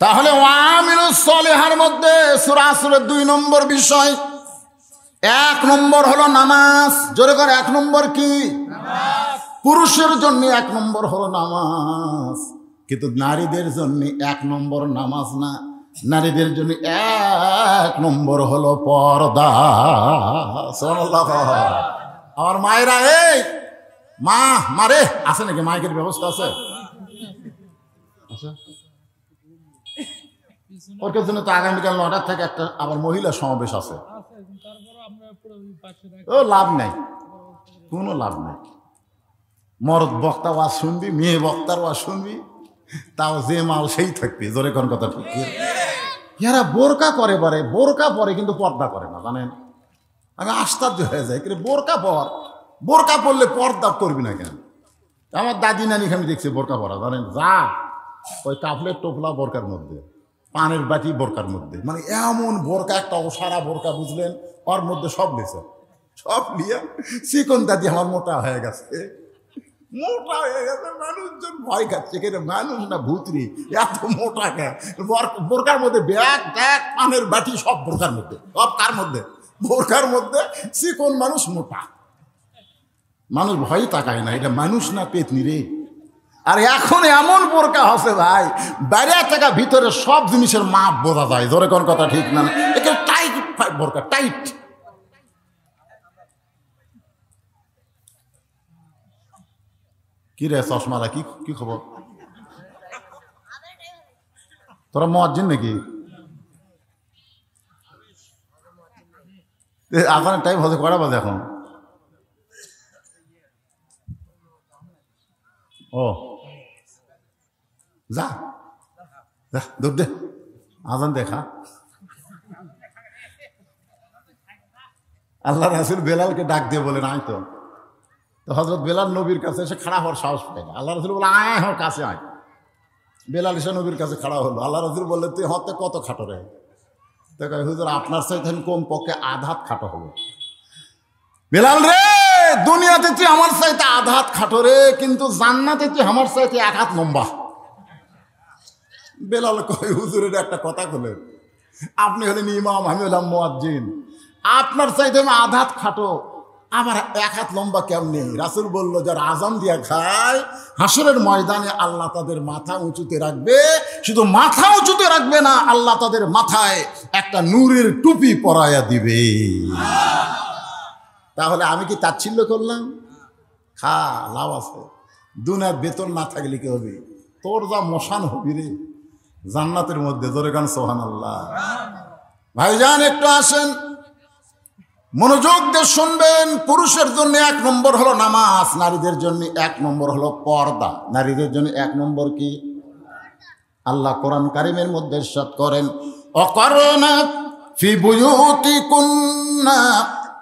তাহলে ওয়ামিলুস সলিহার মধ্যে সূরা আসরের 2 নম্বর বিষয়, 1 নম্বর হলো নামাজ। জোরে করে 1 নম্বর কি? নামাজ। পুরুষের জন্য 1 নম্বর হলো নামাজ, কিন্তু নারীদের জন্য 1 নম্বর নামাজ না, নারীদের জন্য 1 নম্বর হলো পর্দা। সুবহানাল্লাহ। আমার মায়েরা, এই মা মারে আছে নাকি? মাইকের ব্যবস্থা আছে? আচ্ছা, ওর জন্য তো আগামীকাল 9টা থেকে একটা আবার মহিলা সমাবেশ আছে। ও লাভ নাই, কোনো লাভ নাই। মরদ বক্তা ওয়াজ শুনবি, মেয়ে বক্তার ওয়াজ শুনবি, তাও যে মাল সেই থাকবি। জোরে কোন কথা ঠিক? এরা বোরকা করে, পরে বোরকা পরে কিন্তু পর্দা করে না, জানেন? আমি আশ্চর্য হয়ে যাই, কিন্তু বোরকা পর, বোরকা পরলে পর্দা করবি না কেন? আমার দাদি নানি আমি দেখছি বোরকা পরা, জানেন? যা ওই কাফলের টোপলা বোরকার মধ্যে, পানের বাটি বোরকার মধ্যে, মানে এমন বোরকা, একটা ওসারা বোরকা, বুঝলেন? ওর মধ্যে সব লেছে, সব নিয়ে চিকন দাদি আমার মোটা হয়ে গেছে, মোটা হয়ে গেছে। মানুষজন ভয় খাচ্ছে, কেন মানুষ না ভূতরি, এত মোটা কে? বোরকার মধ্যে ব্যাগ ট্যাগ, পানের বাটি সব বোরকার মধ্যে, সব কার মধ্যে? বোরকার মধ্যে। চিকন মানুষ, মোটা মানুষ ভয় তাকায় না, এটা মানুষ না পেতনি রে। আর এখন এমন বোরকা হচ্ছে ভাই, বাইরে থেকে ভিতরে সব জিনিসের মাপ বোঝা যায়। জোরে কোন কথা ঠিক না? এটা টাইট বোরকা, টাইট। কি রে চশমারা, কি কি খবর? তোরা মুয়াজ্জিন নাকি? আজানের টাইম হচ্ছে, কটা বাজে এখন? ও যা যা, দৌড় দে, আজান দেখা। আল্লাহ রাসূল বেলালকে ডাক দিয়ে বলেন আয়। তো হযরত বেলাল নবীর কাছে এসে খাড়া হওয়ার সাহস পায় না। আল্লাহ রাসূল বলে আয় আমার কাছে আয়। বেলাল এসে নবীর কাছে খাড়া হলো। আল্লাহ রাসূল বললেন তুই হতে কত খাটো রে? তো কয় হুজুর আপনার চাইতে কম পক্ষে আধাত খাটো হবে। বেলাল রে, দুনিয়াতে তুই আমার চাইতে আধাত খাটো রে, কিন্তু জান্নাতে তুই আমার চাইতে 1 হাত লম্বা। বেলাল কয় হুজুরের একটা কথা বলেন, আপনি হলেন ইমাম, আমি হলাম মুয়াজ্জিন, আপনার চাইতে আমি আধাত খাটো, আবার 1 হাত লম্বা কেমনি? রাসূল বলল যারা আজান দিয়া খায়, হাসরের ময়দানে আল্লাহ তাদের মাথা উঁচুতে রাখবে। শুধু মাথা উঁচুতে রাখবে না, আল্লাহ তাদের মাথায় একটা নূরের টুপি পরায়া দিবে। তাহলে আমি কি তাচ্ছিল্য করলাম? খা, লাভ আছে। দুনিয়ার বেতন না থাকলে কি হবে? তোর যা মশান হবি রে জান্নাতের মধ্যে। জোরে গান সুবহানাল্লাহ। ভাইজান একটু আসেন, মনোযোগ দিয়ে শুনবেন। পুরুষের জন্য 1 নম্বর হলো নামাজ, নারীদের জন্য 1 নম্বর হলো পর্দা। নারীদের জন্য 1 নম্বর কি? আল্লাহ কোরআন কারিমের মধ্যে ইরশাদ করেন ওয়াকারনা ফি বুয়ুতিকুন্না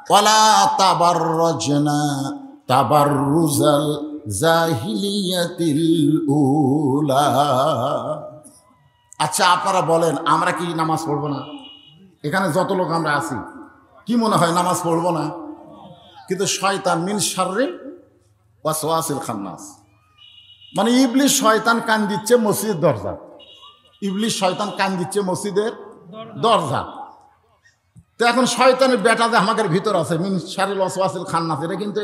ওয়ালা তাবাররাজনা তাবাররুজাল জাহিলিয়াতিল উলা। আচ্ছা আপনারা বলেন, আমরা কি নামাজ পড়বো না? এখানে যত লোক আমরা আছি, কি মনে হয় নামাজ পড়বো না? কিন্তু শয়তান মিন শাররি ওয়াসওয়াসিল খান্নাস, মানে ইবলিশ শয়তান কান দিচ্ছে মসজিদের দরজা। ইবলিশ শয়তান কান দিচ্ছে মসজিদের দরজা। তো এখন শয়তানের বেটা যে আমাদের ভিতর আছে, মিন শাররিল ওয়াসওয়াসিল খান্নাস, এটা কিন্তু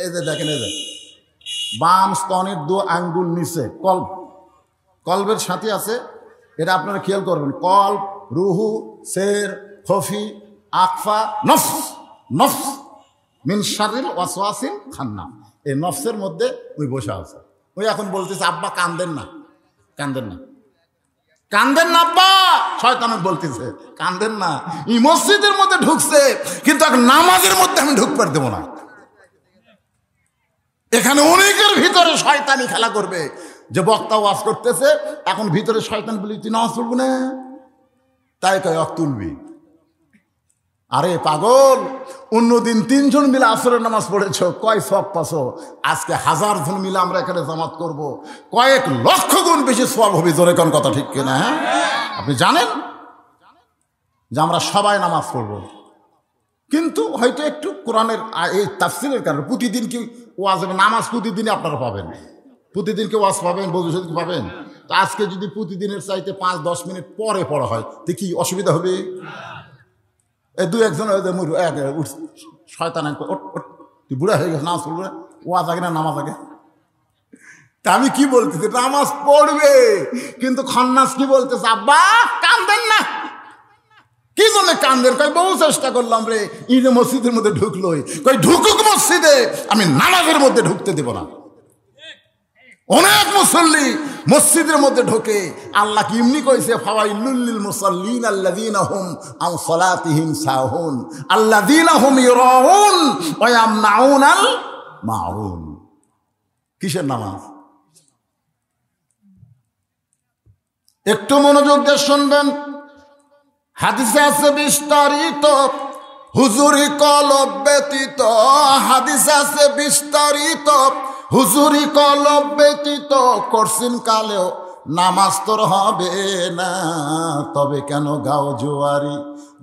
এদের দেখেন, এদের বাম স্তনের 2 আঙ্গুল নিচে কলবের সাথে আছে। এটা আপনারা খেয়াল করবেন, কলব, রুহু, সের, খফি, আকফা, নফস। নফস মিন শাররিল ওয়াসওয়াসিল খান্নাস, এই নফসের মধ্যে ওই বসে আছে। ওই এখন বলতেছে আব্বা কান্দেন না, কান্দেন না, কান্দেন না আব্বা। শয়তান বলতেছে কান্দেন না। এই মসজিদের মধ্যে ঢুকছে, কিন্তু এখন নামাজের মধ্যে আমি ঢুকবার দেবো না। এখানে অনেকের ভিতরে শয়তানি খেলা করবে, যে বক্তা ওয়াজ করতেছে, এখন ভিতরে শয়তান বলি তুই নামাজ পড়বো না, তাই কয় তুলবি। আরে পাগল, অন্যদিন 3 জন মিলে আসরের নামাজ পড়েছ, কয় সওয়াব পাছো? আজকে 1000 জন মিলে আমরা এখানে জামাত করব, কয়েক লক্ষ গুণ বেশি সওয়াব হবে। জোরে কোন কথা ঠিক কিনা? হ্যাঁ, আপনি জানেন যে আমরা সবাই নামাজ পড়ব, কিন্তু হয়তো একটু কোরআনের এই তাফসীরের কারণে প্রতিদিন কি ওয়াজ হবে? নামাজ প্রতিদিনই আপনারা পাবেন, প্রতিদিনকে ওয়াজ পাবেন, বজুসদ পাবেন। তো আজকে যদি প্রতিদিনের চাইতে 5-10 মিনিট পরে পড়া হয়, তো কি অসুবিধা হবে? এই 2-1 জন শয়তান তুই বুড়া হয়ে গেছে, নামাজ পড়বে, ওয়াজ আগে না নামাজ আগে? তা আমি কি বলতেছি, নামাজ পড়বে, কিন্তু খান্নাস কি বলতেছে, আব্বা কান্দেন না। কি জন্য কান্দেন? কই বহু চেষ্টা করলাম রে, ঈদে মসজিদের মধ্যে ঢুকলোই, কই ঢুকুক মসজিদে, আমি নামাজের মধ্যে ঢুকতে দেব না। অনেক মুসল্লি মসজিদের মধ্যে ঢোকে, আল্লাহ কি এমনি কইছে, ফাওয়াইলুল লিল মুসাল্লিন আল্লাযীনা হুম আন সালাতিহিম সাহুন আল্লাযীনা হুম ইরাউন ওয়া ইয়ামনাউনাল মাউন। কিসের নামাজ? একটু মনোযোগ দিয়ে শুনবেন, হাদিসে আছে বিস্তারিত, হুজুরি কলব ব্যতীত। হাদিসে আছে বিস্তারিত, হুজুরি কলব ব্যতীত করছেন কালেও নামাজ তোর হবে না। তবে কেন গাও জোয়ারি,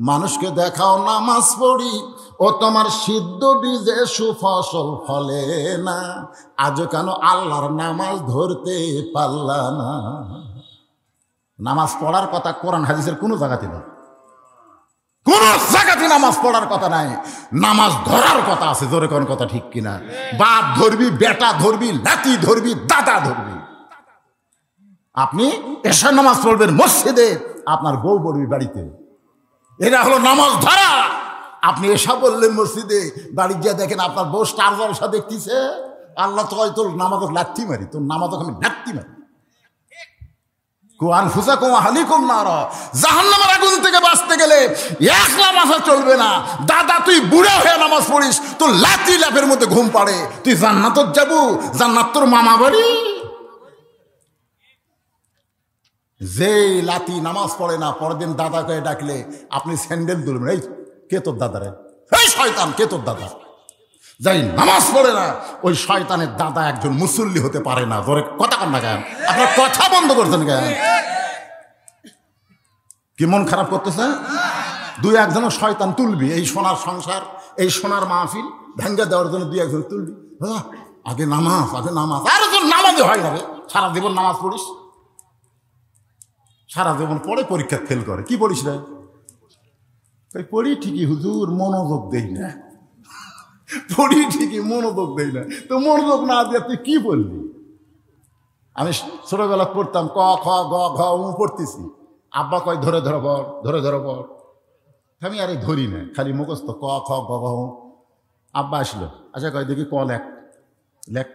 মানুষকে দেখাও নামাজ পড়ি, ও তোমার সিদ্ধ বীজে সুফসল ফলে না। আজও কেন আল্লাহর নামাজ ধরতে পারলা না? নামাজ পড়ার কথা কোরআন হাদিসের কোনো জায়গাতে নেই, কোন জায়গাতে নামাজ পড়ার কথা নাই, নামাজ ধরার কথা আছে। জোরে কোন কথা ঠিক কিনা? বাপ ধরবি, বেটা ধরবি, নাতি ধরবি, দাদা ধরবি। আপনি এশার নামাজ পড়বেন মসজিদে, আপনার বউ পড়বি বাড়িতে, এটা হলো নামাজ ধরা। আপনি এসা বললেন মসজিদে, বাড়ি গিয়ে দেখেন আপনার বউ স্টার জলসা দেখতেছে, আল্লাহ তো হয় তোর নামাজ লাথি মারি, তোর নামাজ আমি লাথি মারি। জাহান্নামের আগুন থেকে বাঁচতে গেলে একলা মাথা চলবে না। দাদা তুই বুড়া হয়ে নামাজ পড়িস, তোর লাথি লাফের মধ্যে ঘুম পাড়ে, তুই জান্নাত যাবো? জান্নাত তোর মামা বাড়ি। যে লাতি নামাজ পড়ে না, পরের দিন দাদাকে ডাকলে আপনি স্যান্ডেল তুলবেন, এই কে তোর দাদারে? এই শয়তান, কে তোর দাদা? যাই নামাজ পড়ে না, ওই শয়তানের দাদা একজন মুসল্লি হতে পারে না। ধরে কথা কন না কেন? আপনার কথা বন্ধ করছেন কেন? কি মন খারাপ করতেছে? 2-1 জন শয়তান তুলবি, এই সোনার সংসার, এই সোনার মাহফিল ভেঙ্গে দেওয়ার জন্য 2-1 জন তুলবি। আগে নামাজ, আগে নামাজ। আর তোর নামাজে হয় না রে, সারা জীবন নামাজ পড়িস, সারা জীবন পড়ে পরীক্ষা ফেল করে। কি পড়িস রে? পড়ি ঠিকই হুজুর, মনোযোগ দেই না। পড়ি ঠিকই, মনোযোগ দেই না। তো মনোযোগ না দিয়ে তুই কি বললি? আমি ছোটবেলা পড়তাম ক খ গ ঘ পড়তেছি, আব্বা কয় ধরে ধরে বর, ধরে ধরে বর। আমি আরে ধরি না, খালি মুখস্থ ক খ গ ঘ। আব্বা আসলো, আচ্ছা কয় দেখি ক লেখ লেখ।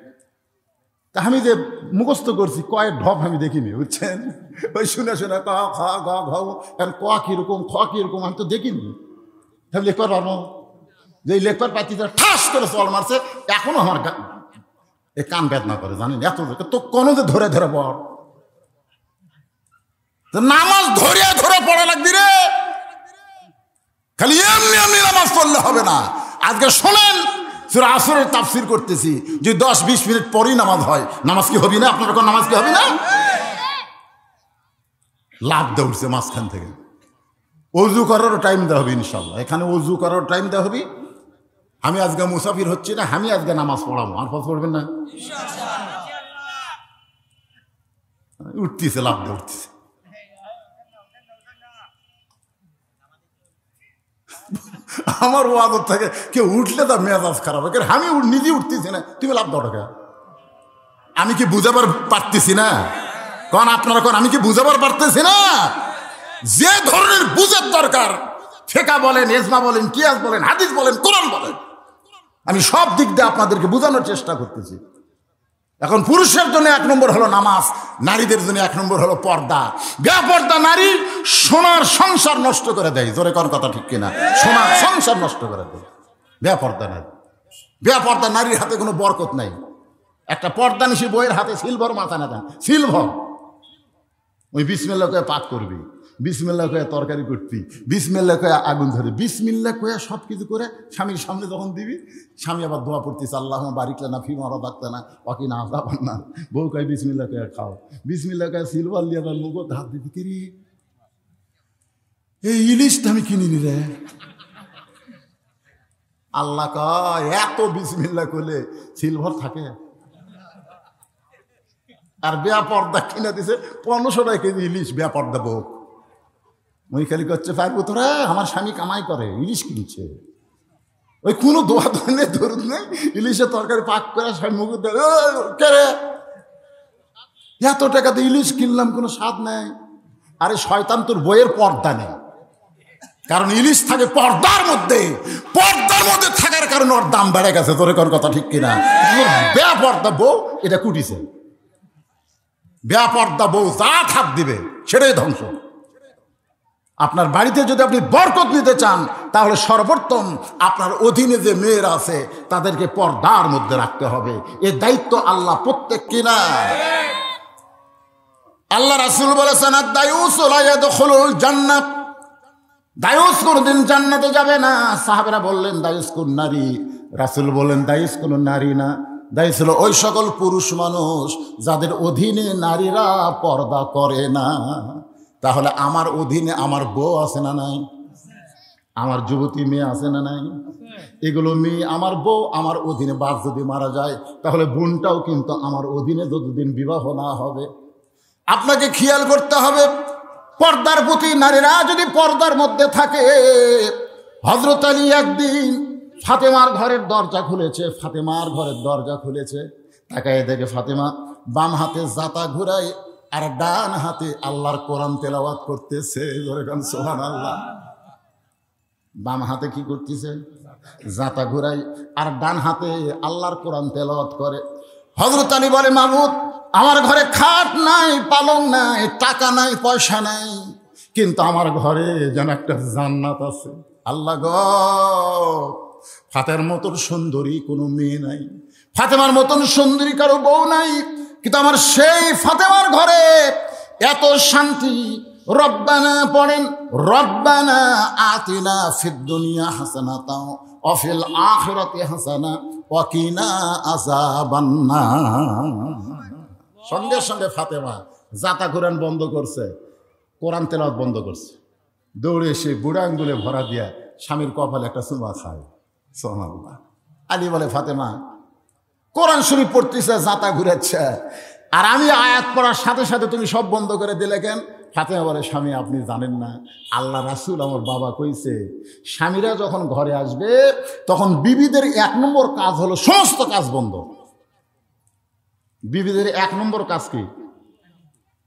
তা আমি যে মুখস্থ করছি, কয়েক ঢপ আমি দেখিনি, বুঝছেন? ওই শুনে শুনে ক খ গ ঘ, এখন ক কিরকম খ কিরকম আমি তো দেখিনি। আমি লেখবার পারবো? যে লেখবার পাতি ঠাস করে চল মারছে, এখনো আমার এ কান বেদনা করে, জানেন? এত তো কোনো যে ধরে ধরে বর, নামাজ ধরে ধরে করে পড়া লাগবে রে, খালি এমনি এমনি নামাজ পড়লে হবে না। আজকে শোনেন, সূরা আসরের তাফসীর করতেছি, যে 10-20 মিনিট পরেই নামাজ হয়, নামাজ কি হবে না? আপনার কোন নামাজ কি হবে না? লাভ দৌড়ছে মাঝখান থেকে। অজু করারও টাইম দেওয়া হবে ইনশাল্লাহ, এখানে অজু করার টাইম দেওয়া হবে। আমি আজকে মুসাফির হচ্ছি না, আমি আজকে নামাজ পড়াবো, আর পথ পড়বেন না? উঠতেছে, লাভ দিয়ে উঠতেছে। আমার ওয়াদত থাকে কেউ উঠলে তার মেজাজ খারাপ হয়, আমি নিজে উঠতেছি না, তুমি লাভ দাও টাকা। আমি কি বুঝাবার পারতেছি না? কারণ আপনারা কোন আমি কি বুঝাবার পারতেছি না? যে ধরনের বুঝার দরকার, ফিকহ বলেন, ইজমা বলেন, কিয়াস বলেন, হাদিস বলেন, কোরআন বলেন, আমি সব দিক দিয়ে আপনাদেরকে বোঝানোর চেষ্টা করতেছি। এখন পুরুষের জন্য 1 নম্বর হলো নামাজ, নারীদের জন্য 1 নম্বর হলো পর্দা। বেপর্দা নারী সোনার সংসার নষ্ট করে দেয়। জোরে কোন কথা ঠিক কিনা? সোনার সংসার নষ্ট করে দেয় বেপর্দা নারী। বেপর্দা নারীর হাতে কোনো বরকত নাই। একটা পর্দানিশী বইয়ের হাতে সিলভার মাথা না দেন, সিলভার, ওই বিসমিল্লাহ কয়ে পাক করবি, বিসমিল্লাহ কয়ে তরকারি করবি, বিসমিল্লাহ কয়ে আগুন ধরে, বিসমিল্লাহ কয়ে সব কিছু করে স্বামীর সামনে যখন দিবি, স্বামী আবার দোয়া পড়তিস, আল্লাহ বারিকলে না ফি মারা ডাকতে না অকি না আজাবান না। বউ কয় বিসমিল্লাহ কয়ে খাও, বিসমিল্লাহ কয়ে সিলভার লিয়ে তার মুখ হাত দিতে, কিরি এই ইলিশটা আমি কিনিনি রে। আল্লাহ কয় এত বিসমিল্লাহ করলে সিলভার থাকে? আর বেপর্দা কিনে দিছে 1500 টাকা কেজি ইলিশ। বেপর্দা বউ ওই খালি করছে, পারবো তোরা, আমার স্বামী কামাই করে, ইলিশ কিনছে, ওই কোনো দোয়া ধরনের দরুদ নেই, ইলিশের তরকারি পাক করে স্বামী মুখ কে এত টাকাতে ইলিশ কিনলাম, কোনো স্বাদ নেই। আরে শয়তান, তোর বইয়ের পর্দা নেই, কারণ ইলিশ থাকে পর্দার মধ্যে, পর্দার মধ্যে থাকার কারণে ওর দাম বেড়ে গেছে। তোর কোন কথা ঠিক কিনা? বেপর্দা বউ এটা কুটিছে, বেপর্দা বউ যা খাপ দিবে সেটাই ধ্বংস। আপনার বাড়িতে যদি আপনি বরকত নিতে চান, তাহলে সর্বোত্তম আপনার অধীনে যে মেয়েরা আছে তাদেরকে পর্দার মধ্যে রাখতে হবে। এই দায়িত্ব আল্লাহ প্রত্যেক কিনা। আল্লাহ রাসূল বলেছেন, আদ-দায়ুস লা ইয়াদখুলুল জান্নাত, দায়ুস কোনদিন জান্নাতে যাবে না। সাহাবারা বললেন, দায়ুস কোন নারী? রাসূল বললেন, দায়ুস কোন নারী না, দায়ুস হলো ওই সকল পুরুষ মানুষ যাদের অধীনে নারীরা পর্দা করে না। তাহলে আমার অধীনে আমার বউ আছে না নাই? আমার যুবতী মেয়ে আছে না নাই? এগুলো মেয়ে আমার বউ, আমার অধীনে। বাপ যদি মারা যায় তাহলে বোনটাও কিন্তু আমার অধীনে যতদিন বিবাহ না হবে। আপনাকে খেয়াল করতে হবে পর্দার প্রতি। নারীরা যদি পর্দার মধ্যে থাকে, হযরত আলী একদিন ফাতেমার ঘরের দরজা খুলেছে, ফাতেমার ঘরের দরজা খুলেছে, তাকায় দেখে ফাতেমা বাম হাতে জাতা ঘুরায় আর ডান হাতে আল্লাহর কোরআন তেলাওয়াত করতেছে। সুবহানাল্লাহ। বাম হাতে কি করতেছে? জাতা ঘুরাই, আর ডান হাতে আল্লাহর কোরআন তেলাওয়াত করে। হযরত আলী বলে, মাবুদ, আমার ঘরে খাট নাই, পালং নাই, টাকা নাই, পয়সা নাই, কিন্তু আমার ঘরে যেন একটা জান্নাত আছে। আল্লাহ গো, ফাতেমার মতন সুন্দরী কোনো মেয়ে নাই, ফাতেমার মতন সুন্দরী কারো বউ নাই, কিন্তু আমার সেই ফাতেমার ঘরে এত শান্তি। রব্বানা পড়েন, রব্বানা আতিনা ফিদ দুনিয়া হাসানাতাও ওয়া ফিল আখিরাতি হাসানা ওয়া কিনা আযাবান্নার। সঙ্গে সঙ্গে ফাতেমা জাতা কোরআন বন্ধ করছে, কোরআন তেলাওয়াত বন্ধ করছে, দৌড়ে এসে বুড়া আঙ্গুলে ভরা দিয়া স্বামীর কপালে একটা চুমা খায়। সুবহানাল্লাহ। আলী বলে, ফাতেমা কোরআন শরীফ পড়তেছে, জাতা ঘুরাচ্ছে, আর আমি আয়াত পড়ার সাথে সাথে তুমি সব বন্ধ করে দিলে কেন? ফাতেমা বলে, স্বামী আপনি জানেন না, আল্লাহ রাসূল আমার বাবা কইছে, স্বামীরা যখন ঘরে আসবে তখন বিবিদের 1 নম্বর কাজ হলো সমস্ত কাজ বন্ধ। বিবিদের 1 নম্বর কাজ কি?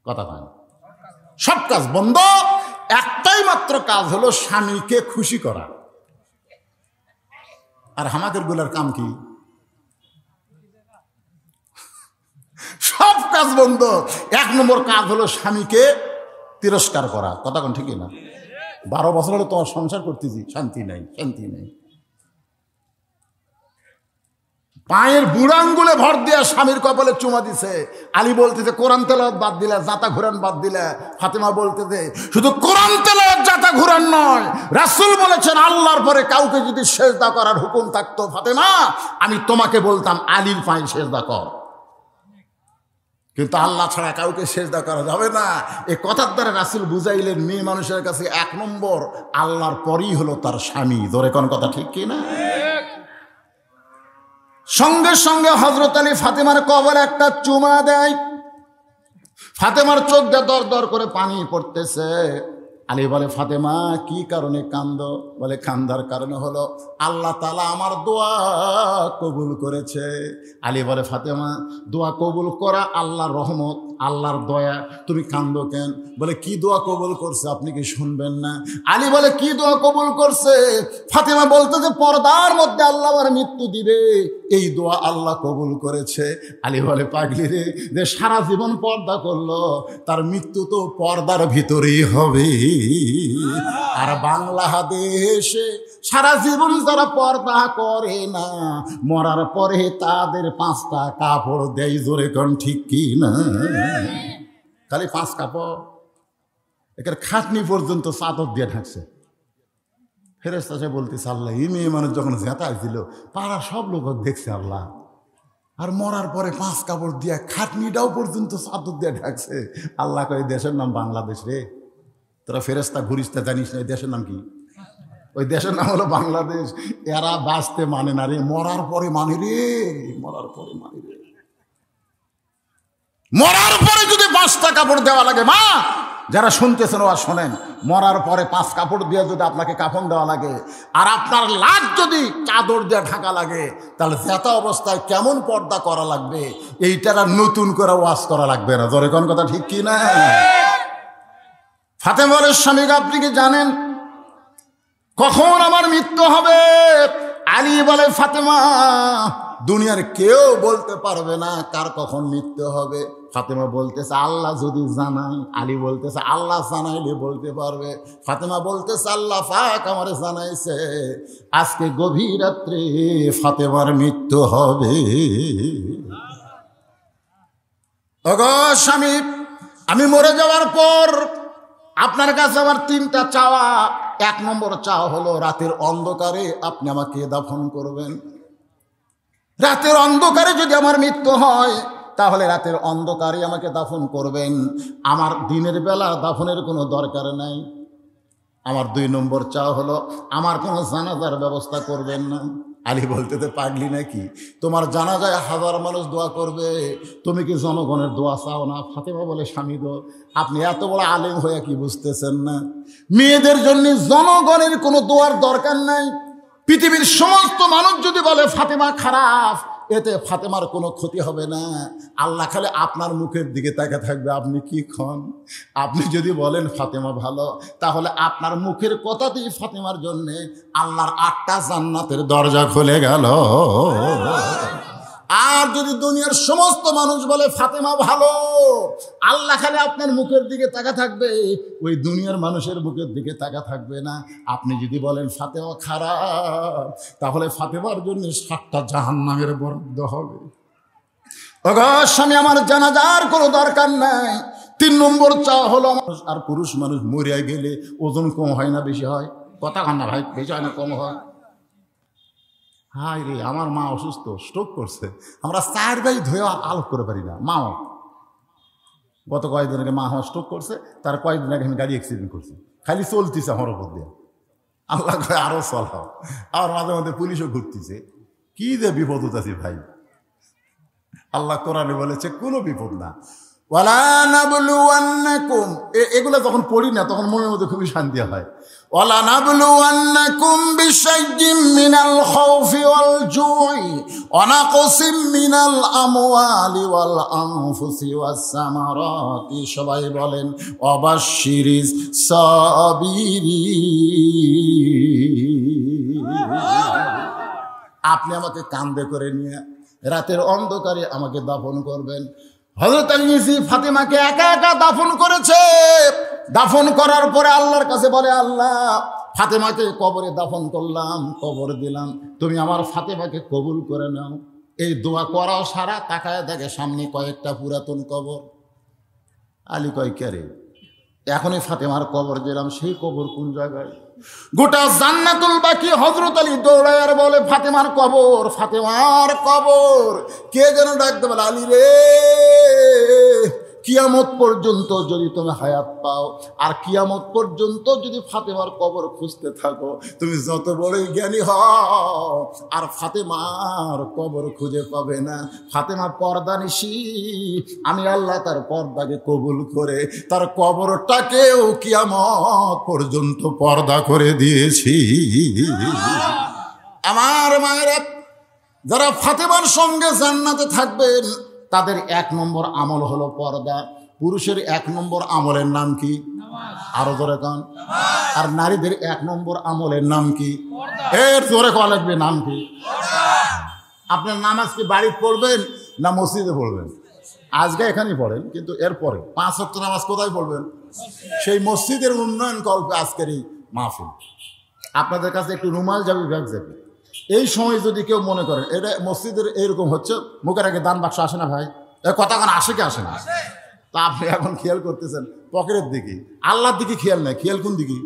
কথা কয়, সব কাজ বন্ধ। একটাই মাত্র কাজ হলো স্বামীকে খুশি করা। আর আমাদের গুলার কাম কি? সব কাজ বন্ধ। 1 নম্বর কাজ হলো স্বামীকে তিরস্কার করা। কথা কোন ঠিক না? 12 বছর হলো তোমার সংসার করতেছি, শান্তি নাই, শান্তি নেই। পায়ের বুড়ো আঙ্গুলে ভর দিয়ে স্বামীর কপালে চুমা দিছে। আলী বলতেছে কোরআন তেলাওয়াত বাদ দিলে, জাতা ঘুরান বাদ দিলে। ফাতেমা বলতেছে শুধু কোরআন তেলাওয়াত জাতা ঘুরান নয়, রাসূল বলেছেন আল্লাহর পরে কাউকে যদি সেজদা করার হুকুম থাকতো ফাতেমা, আমি তোমাকে বলতাম আলীর পায়ে সেজদা কর, কিন্তু আল্লাহ ছাড়া কাউকে সেজদা করা যাবে না। এই কথার দ্বারা রাসূল বুঝাইলেন মেয়ে মানুষের কাছে এক নম্বর আল্লাহর পরই হলো তার স্বামী। ধরে কোন কথা ঠিক কি না? সঙ্গে সঙ্গে হযরত আলী ফাতেমার কবরে একটা চুমা দেয়। ফাতেমার চোখ দিয়ে দর দর করে পানি পড়তেছে। আলী বলে ফাতেমা কি কারণে কান্দো? বলে কান্দার কারণে হলো আল্লাহ তাআলা আমার দোয়া কবুল করেছে। আলী বলে ফাতেমা দোয়া কবুল করা আল্লাহর রহমত, আল্লাহর দয়া, তুমি কান্দো কেন? বলে কি দোয়া কবুল করছে আপনি কি শুনবেন না? আলী বলে কি দোয়া কবুল করছে? ফাতেমা বলতে যে পর্দার মধ্যে আল্লাহ আমার মৃত্যু দিবে, এই দোয়া আল্লাহ কবুল করেছে। আলী বলে পাগলি রে, যে সারা জীবন পর্দা করলো তার মৃত্যু তো পর্দার ভিতরেই হবে। আর বাংলাদেশে সারা জীবন যারা পর্দা করে না, মরার পরে তাদের 5টা কাপড় দেয়। জোরে কোন ঠিক কি না? খালি 5 কাপড়, একের খাটনি পর্যন্ত চাদর দিয়ে ঢাকছে। ফেরেশতা সে বলতেছে আল্লাহ এই মেয়ে মানুষ যখন জেতায় দিল পাড়ার সব লোক দেখছে আল্লাহ, আর মরার পরে 5 কাপড় দিয়ে খাটনিটাও পর্যন্ত চাদর দিয়ে ঢাকছে। আল্লাহ কয় দেশের নাম বাংলাদেশ রে, তোরা ফেরেশতা ঘুরিস না, জানিস না এই দেশের নাম কি? ওই দেশের নাম হলো বাংলাদেশ। এরা বাঁচতে মানে না রে, মরার পরে মানে রে, মরার পরে মানে রে। মরার পরে যদি 5টা কাপড় দেওয়া লাগে, মা যারা শুনতেছেন ও শোনেন, মরার পরে 5 কাপড় দিয়ে যদি আপনাকে কাফন দেওয়া লাগে আর আপনার লাশ যদি চাদর দিয়ে ঢাকা লাগে, তাহলে জেতা অবস্থায় কেমন পর্দা করা লাগবে এইটার আর নতুন করে ওয়াজ করা লাগবে না। জোরে কোন কথা ঠিক কি না? ফাতেমার স্বামী আপনি কি জানেন কখন আমার মৃত্যু হবে? আলী বলে ফাতেমা দুনিয়ার কেউ বলতে পারবে না কার কখন মৃত্যু হবে। ফাতেমা বলতেছে আল্লাহ যদি জানায়। আলী বলতেছে আল্লাহ জানাইলে বলতে পারবে। ফাতেমা বলতেছে আল্লাহ পাক আমারে জানাইছে আজকে গভীর রাত্রে ফাতেমার মৃত্যু হবে। ওগো স্বামী, আমি মরে যাওয়ার পর আপনার কাছে আমার 3টা চাওয়া। 1 নম্বর চাওয়া হলো রাতের অন্ধকারে আপনি আমাকে দাফন করবেন। রাতের অন্ধকারে যদি আমার মৃত্যু হয় তাহলে রাতের অন্ধকারে আমাকে দাফন করবেন, আমার দিনের বেলা দাফনের কোনো দরকার নাই। আমার 2 নম্বর চাওয়া হলো আমার কোনো জানাজার ব্যবস্থা করবেন না। আলী বলতে তো পাগলি নাকি, তোমার জানাজায় 1000 মানুষ দোয়া করবে, তুমি কি জনগণের দোয়া চাও না? ফাতেমা বলে স্বামী গো, আপনি এত বড় আলেম হয়ে কি বুঝতেছেন না? মেয়েদের জন্য জনগণের কোনো দোয়ার দরকার নাই। পৃথিবীর সমস্ত মানুষ যদি বলে ফাতেমা খারাপ, এতে ফাতেমার কোনো ক্ষতি হবে না। আল্লাহ খালি আপনার মুখের দিকে তাকিয়ে থাকবে, আপনি কি খন। আপনি যদি বলেন ফাতেমা ভালো, তাহলে আপনার মুখের কথাতেই ফাতেমার জন্যে আল্লাহর 8টা জান্নাতের দরজা খুলে গেল। আর যদি দুনিয়ার সমস্ত মানুষ বলে ফাতেমা ভালো, আল্লাহ খালি আপনার মুখের দিকে তাকা থাকবে, ওই দুনিয়ার মানুষের মুখের দিকে তাকা থাকবে না। আপনি যদি বলেন ফাতেমা খারাপ, তাহলে ফাতেমার জন্য 7টা জাহান্নামের বরাদ্দ হবে। ওগো স্বামী, আমার জানাজার কোনো দরকার নাই। 3 নম্বর চাওয়া হলো আর পুরুষ মানুষ মরিয়া গেলে ওজন কম হয় না বেশি হয়? কথা কন না ভাই, বেশি হয় না কম হয়? হাই রে, আমার মা অসুস্থ, স্ট্রোক করছে, আমরা 4 ভাই ধুয়ে আলোক করে পারি না। মাও গত কয়েকদিন আগে মা আমার স্ট্রোক করছে, তার কয়েকদিন আগে আমি গাড়ি অ্যাক্সিডেন্ট করছি, খালি চলতেছে আমার ওপর দিয়ে। আল্লাহ কয় আরো চলাও। আর মাঝে মাঝে পুলিশও ঘুরতেছে। কি যে বিপদ হতেছি ভাই। আল্লাহ কোরআনে বলেছে কোনো বিপদ না। ওয়ালা নাবলুওয়ান্নাকুম, এগুলো যখন পড়ি না তখন মনের মধ্যে খুবই শান্তি হয়। ওয়ালা নাবলুওয়ান্নাকুম বিশাইয়্যিম মিনাল খাউফি ওয়াল জুই ওয়া নাকসিম মিনাল আমওয়ালি ওয়াল আনফুসি ওয়াস সামারাতি। সবাই বলেন ওয়াবাশশিরিস সাবিরিন। আপনি আমাকে কাঁধে করে নিয়ে রাতের অন্ধকারে আমাকে দাফন করবেন। হযরত আলী ফাতেমাকে একা একা দাফন করেছে। দাফন করার পরে আল্লাহর কাছে বলে, আল্লাহ ফাতেমাকে কবরে দাফন করলাম, কবর দিলাম, তুমি আমার ফাতেমাকে কবুল করে নাও। এই দোয়া করাও সারা, তাকায় দেখে সামনে কয়েকটা পুরাতন কবর। আলী কয় কে রে, এখনই ফাতেমার কবর দিলাম, সেই কবর কোন জায়গায়? গোটা জান্নাতুল বাকি হযরত আলী দৌড়ায় আর বলে ফাতেমার কবর, ফাতেমার কবর। কে যেন ডাকতে বলে আলী রে, কিয়ামত পর্যন্ত যদি তুমি হায়াত পাও আর কিয়ামত পর্যন্ত যদি ফাতেমার কবর খুঁজতে থাকো, তুমি যত বড়ই জ্ঞানী হও আর ফাতেমার কবর খুঁজে পাবে না। ফাতেমা পর্দানিশী, আমি আল্লাহ তার পর্দাকে কবুল করে তার কবরটাকেও কিয়ামত পর্যন্ত পর্দা করে দিয়েছি। আমার মায়েরা, যারা ফাতেমার সঙ্গে জান্নাতে থাকবেন তাদের 1 নম্বর আমল হলো পর্দা। পুরুষের 1 নম্বর আমলের নাম কি? আরো জোরে কান। আর নারীদের 1 নম্বর আমলের নাম কি? এর জোরে কওয়া লাগবে, নাম কি? আপনার নামাজ কি বাড়িতে পড়বেন না মসজিদে পড়বেন? আজকে এখানেই পড়েন, কিন্তু এরপরে 5 ওয়াক্ত নামাজ কোথায় পড়বেন? সেই মসজিদের উন্নয়ন কল্পে আজকের এই মাহফিল। আপনাদের কাছে একটু রুমাল যাবে, ব্যাগ যাবে। এই সময় যদি কেউ মনে করেন এটা মসজিদের এইরকম হচ্ছে, মুখের আগে দান বাক্স আসে না ভাই, কথা কেন আসে কি আসে না? তা আপনি এখন খেয়াল করতেছেন পকেটের দিকে, আল্লাহর দিকে খেয়াল নাই। খেয়াল কোন দিকে?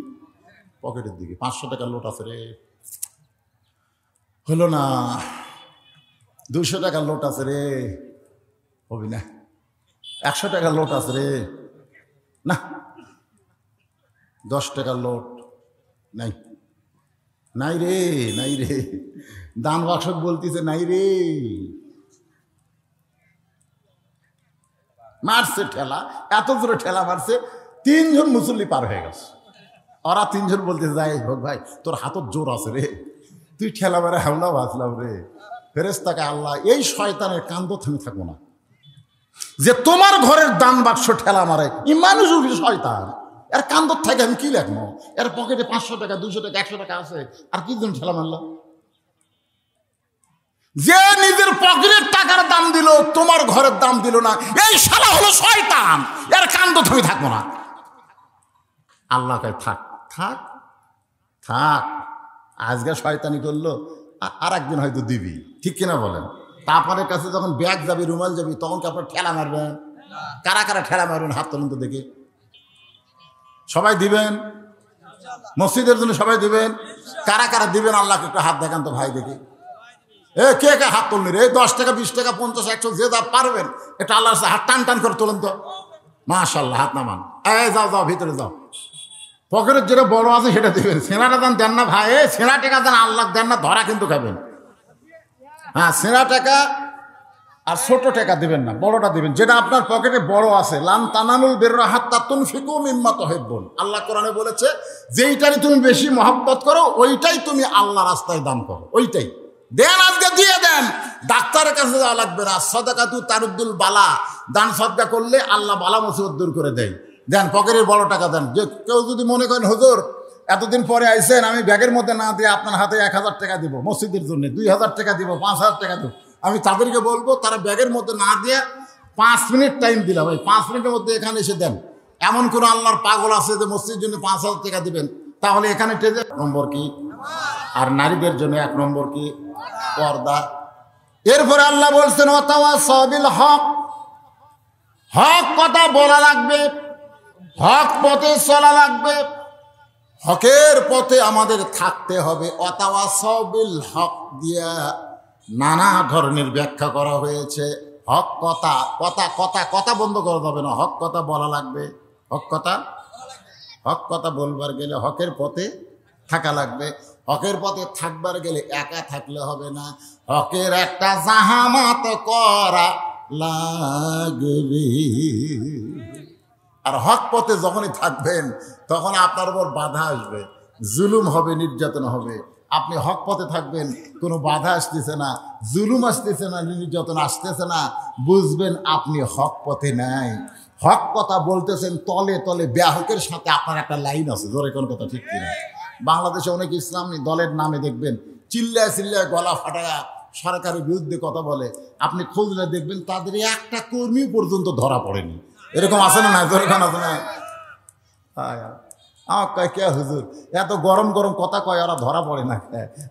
পকেটের দিকে। 500 টাকার লোট আছে রে, হলো না। 200 টাকার লোট আছে রে, হবি না। 100 টাকার লোট আছে রে, না। 10 টাকার লোট নাই, নাই রে, নাই রে। দান বাক্স বলতেছে নাই রে। মারছে ঠেলা, এত জোরে ঠেলা মারছে, 3 জন মুসল্লি পার হয়ে গেছে। ওরা 3 জন বলতেছে যাই হোক ভাই, তোর হাতত জোর আছে রে, তুই ঠেলা মারে হামলা বাঁচলাম রে। ফেরেশতাকে আল্লাহ, এই শয়তানের কান্দ থামি থাকবো না যে তোমার ঘরের দান বাক্স ঠেলা মারে, ই মানুষ শয়তান, এর কান্দর থেকে আমি কি লেখবো? এর পকেটে 500 টাকা 200 টাকা 100 টাকা আছে, আর কি জন ঠেলা মারল? যে নিজের পকেটের টাকার দাম দিল, তোমার ঘরের দাম দিল না, এই শালা হলো শয়তান, এর কান্দ তুমি থাকবো না। আল্লাহ কয় থাক থাক থাক, আজকে শয়তানি করলো, আর একদিন হয়তো দিবি, ঠিক কিনা বলেন? তা আপনাদের কাছে যখন ব্যাগ যাবি, রুমাল যাবি, তখন কি আপনার ঠেলা মারবেন? কারা কারা ঠেলা মারবেন হাত তুলুন তো দেখি। সবাই দিবেন? মসজিদের জন্য সবাই দিবেন? কারা কারা দিবেন আল্লাহকে একটু হাত দেখান তো ভাই দেখি। কে কে হাত তুলনি রে? 10 টাকা 20 টাকা 50 100 যে যা পারবেন এটা আল্লাহর হাত টান টান করে তোলেন তো। মাশাআল্লাহ, হাত নামান। যাও যাও ভিতরে যাও, পকেটের যেটা বড় আছে সেটা দিবেন। সেনাটা দেন না ভাই, সেনা টাকা দেন, আল্লাহ দেন না, ধরা কিন্তু খাবেন। হ্যাঁ, সেনা টাকা আর ছোট টাকা দিবেন না, বড়টা দিবেন, যেটা আপনার পকেটে বড় আছে। লান তানালুল বিররা হাত্তা তুনফিকু মিম্মা তুহিব্বুন, আল্লাহ কোরআনে বলেছে যেইটারই তুমি বেশি মহব্বত করো ওইটাই তুমি আল্লাহ রাস্তায় দান করো, ওইটাই দেন, আজকে দিয়ে দেন। ডাক্তারের কাছে যাওয়া লাগবে না। সাদাকাতু তারুদ্দুল বালা, দান সদকা করলে আল্লাহ বালা মুসিবত দূর করে দেয়। দেন, পকেটের বড় টাকা দেন। যে কেউ যদি মনে করেন হুজুর এতদিন পরে আইসেন, আমি ব্যাগের মধ্যে না দিয়ে আপনার হাতে 1000 টাকা দিব মসজিদের জন্য, 2000 টাকা দিব, 5000 টাকা দিব, আমি তাদেরকে বলবো তারা ব্যাগের মধ্যে না দিয়ে 5 মিনিট টাইম দিলাম, ওই 5 মিনিটের মধ্যে এখানে এসে দেন। এমন কোনো আল্লাহর পাগল আছে যে মসজিদের জন্য 5000 টাকা দিবেন? তাহলে এখানে টেজে নম্বর কি? আর নারীদের জন্য 1 নম্বর কি? পর্দা। এরপরে আল্লাহ বলছেন ওয়াতাওয়াসাউ বিল হক, হক কথা বলা লাগবে, হক পথে চলা লাগবে, হকের পথে আমাদের থাকতে হবে। ওয়াতাওয়াসাউ বিল হক দিয়া নানা ধরনের ব্যাখ্যা করা হয়েছে। হক কথা, কথা কথা কথা বন্ধ করা যাবে না, হক কথা বলা লাগবে। হক কথা, হক কথা বলবার গেলে হকের পথে থাকা লাগবে। হকের পথে থাকবার গেলে একা থাকলে হবে না, হকের একটা জাহামাত করা লাগবে। আর হক পথে যখনই থাকবেন তখন আপনার উপর বাধা আসবে, জুলুম হবে, নির্যাতন হবে। আপনি হক পথে থাকবেন, কোনো বাধা আসতেছে না, জুলুম আসতেছে না, নির্যাতন আসতেছে না, বুঝবেন আপনি হক পথে নাই। হক কথা বলতেছেন, তলে তলে ব্যাহকের সাথে আপনার একটা লাইন আছে। জোরে কোন কথা, ঠিক কিনা? বাংলাদেশে অনেক ইসলামী দলের নামে দেখবেন চিল্লায় চিল্লায় গলা ফাটায়া সরকারের বিরুদ্ধে কথা বলে। আপনি খুঁজলে দেখবেন তাদের একটা কর্মী পর্যন্ত ধরা পড়েনি। এরকম আছে না? জোরে কোন আছে না? কয় কে হুজুর এত গরম গরম কথা কয়, ওরা ধরা পড়ে না।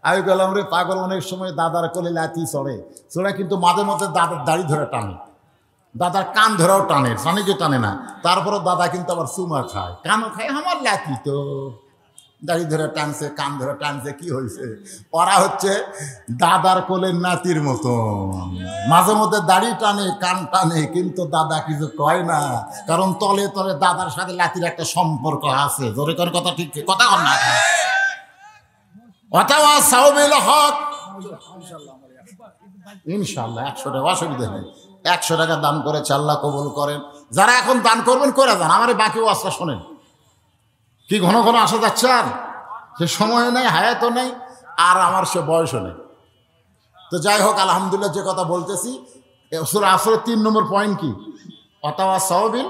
আমি বললাম রে পাগল, অনেক সময় দাদার কোলে লাথি চড়ে কিন্তু মাঝে মধ্যে দাদার দাড়ি ধরে টানে, দাদার কান ধরেও টানে, সানিকে টানে না। তারপরে দাদা কিন্তু আবার চুমা খায়, কানও খায়। আমার লাথি তো দাড়ি ধরে টানছে, কান ধরে টানছে, কি হয়েছে? ওরা হচ্ছে দাদার কোলের নাতির মতো, মাঝে মধ্যে দাড়ি টানে, কান টানে, কিন্তু দাদা কিছু কয় না, কারণ তলে তলে দাদার সাথে লাতির একটা সম্পর্ক আছে। জোরে করে কথা, ঠিক কথা কর না? অথবা সাউবিল হক, ইনশাল্লাহ 100 টাকা, অসুবিধা নেই। 100 টাকা দান করেছে, আল্লাহ কবুল করেন। যারা এখন দান করবেন করে যান, আমার বাকি ওয়াজটা শোনেন। কি ঘন ঘন আসা যাচ্ছে, আর সে সময় নেই, হায়াতও নেই, আর আমার সে বয়সও নেই। তো যাই হোক, আলহামদুলিল্লাহ, যে কথা বলতেছি, সূরা আসরের 3 নম্বর পয়েন্ট কি? অথবা সাওবিল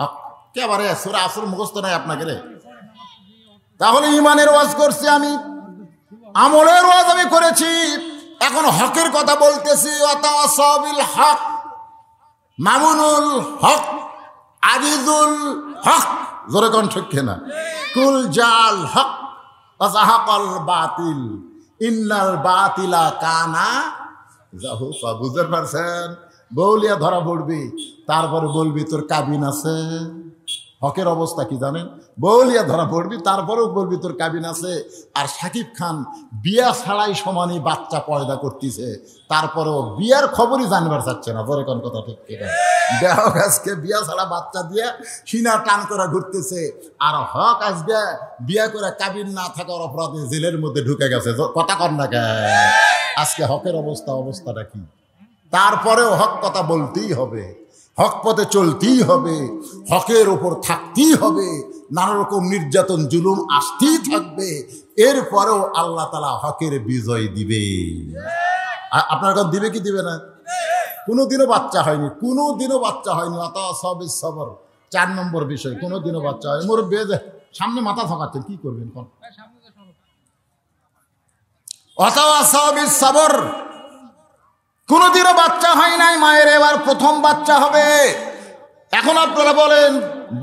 হক। একেবারে সূরা আসর মুখস্থ নাই আপনাকে রে। তাহলে ইমানের ওয়াজ করছি আমি, আমলের ওয়াজ আমি করেছি, এখন হকের কথা বলতেছি। অথবা সাওবিল হক, মামুনুল হক, আজিজুল হক, জোরে কোন ঠিক না? কুল জাল হক ওয়াজাহাকাল বাতিল ইন্নাল বাতিলা কানা যাহুকা। বুঝতে পারছেন? বউলিয়া ধরা পড়বি, তারপরে বলবি তোর কাবিন আছে। হকের অবস্থা কি জানেন? বউলিয়া ধরা পড়বি, তারপরেও বলবি তোর কাবিন আছে। আর শাকিব খান বিয়া ছাড়াই সমানই বাচ্চা পয়দা করতেছে, তারপরেও বিয়ার খবরই জানবার চাচ্ছে না। পরে কোন কথা ঠিক কিনা? দেহ আজকে বিয়া ছাড়া বাচ্চা দিয়ে সিনা টান করে ঘুরতেছে, আর হক আজকে বিয়া করে কাবিন না থাকার অপরাধে জেলের মধ্যে ঢুকে গেছে। কথা কর না কে? আজকে হকের অবস্থাটা কি? তারপরেও হক কথা বলতেই হবে, হক পথে চলতেই হবে, হকের ওপর থাকতেই হবে। নানা রকম নির্যাতন জুলুম আসতেই থাকবে, এরপরেও আল্লাহ তাআলা হকের বিজয় দিবে। আপনার কাছে দিবে কি দিবে না? কোনোদিনও বাচ্চা হয়নি, কোনোদিনও বাচ্চা হয়নি। অথবা সবিস সবর 4 নম্বর বিষয়, কোনোদিনও বাচ্চা হয়নি। মোর বেজে সামনে মাথা থাকাচ্ছেন, কি করবেন কোন? অথবা সবিস সবর, কোনোদিনও বাচ্চা হয় নাই মায়ের, এবার প্রথম বাচ্চা হবে। এখন আপনারা বলেন,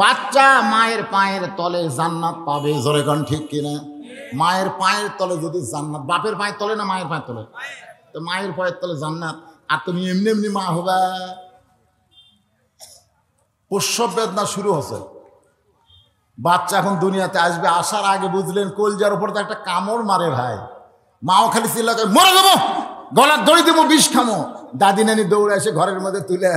বাচ্চা মায়ের পায়ের তলে জান্নাত পাবে, জোরে কোন ঠিক কিনা? মায়ের পায়ের তলে যদি জান্নাত, বাপের পায়ের তলে না মায়ের পায়ের তলে? তো মায়ের পায়ের তলে জান্নাত, আর তুমি এমনি এমনি মা হবে। প্রসব বেদনা শুরু হচ্ছে, বাচ্চা এখন দুনিয়াতে আসবে, আসার আগে বুঝলেন কলজার উপর তো একটা কামড় মারে ভাই। মাও খালি চিল্লাকে মরে যাবো, গলার দড়ি দেবো, বিষ খামো। দাদি নানি দৌড়ে এসে ঘরের মধ্যে তুলে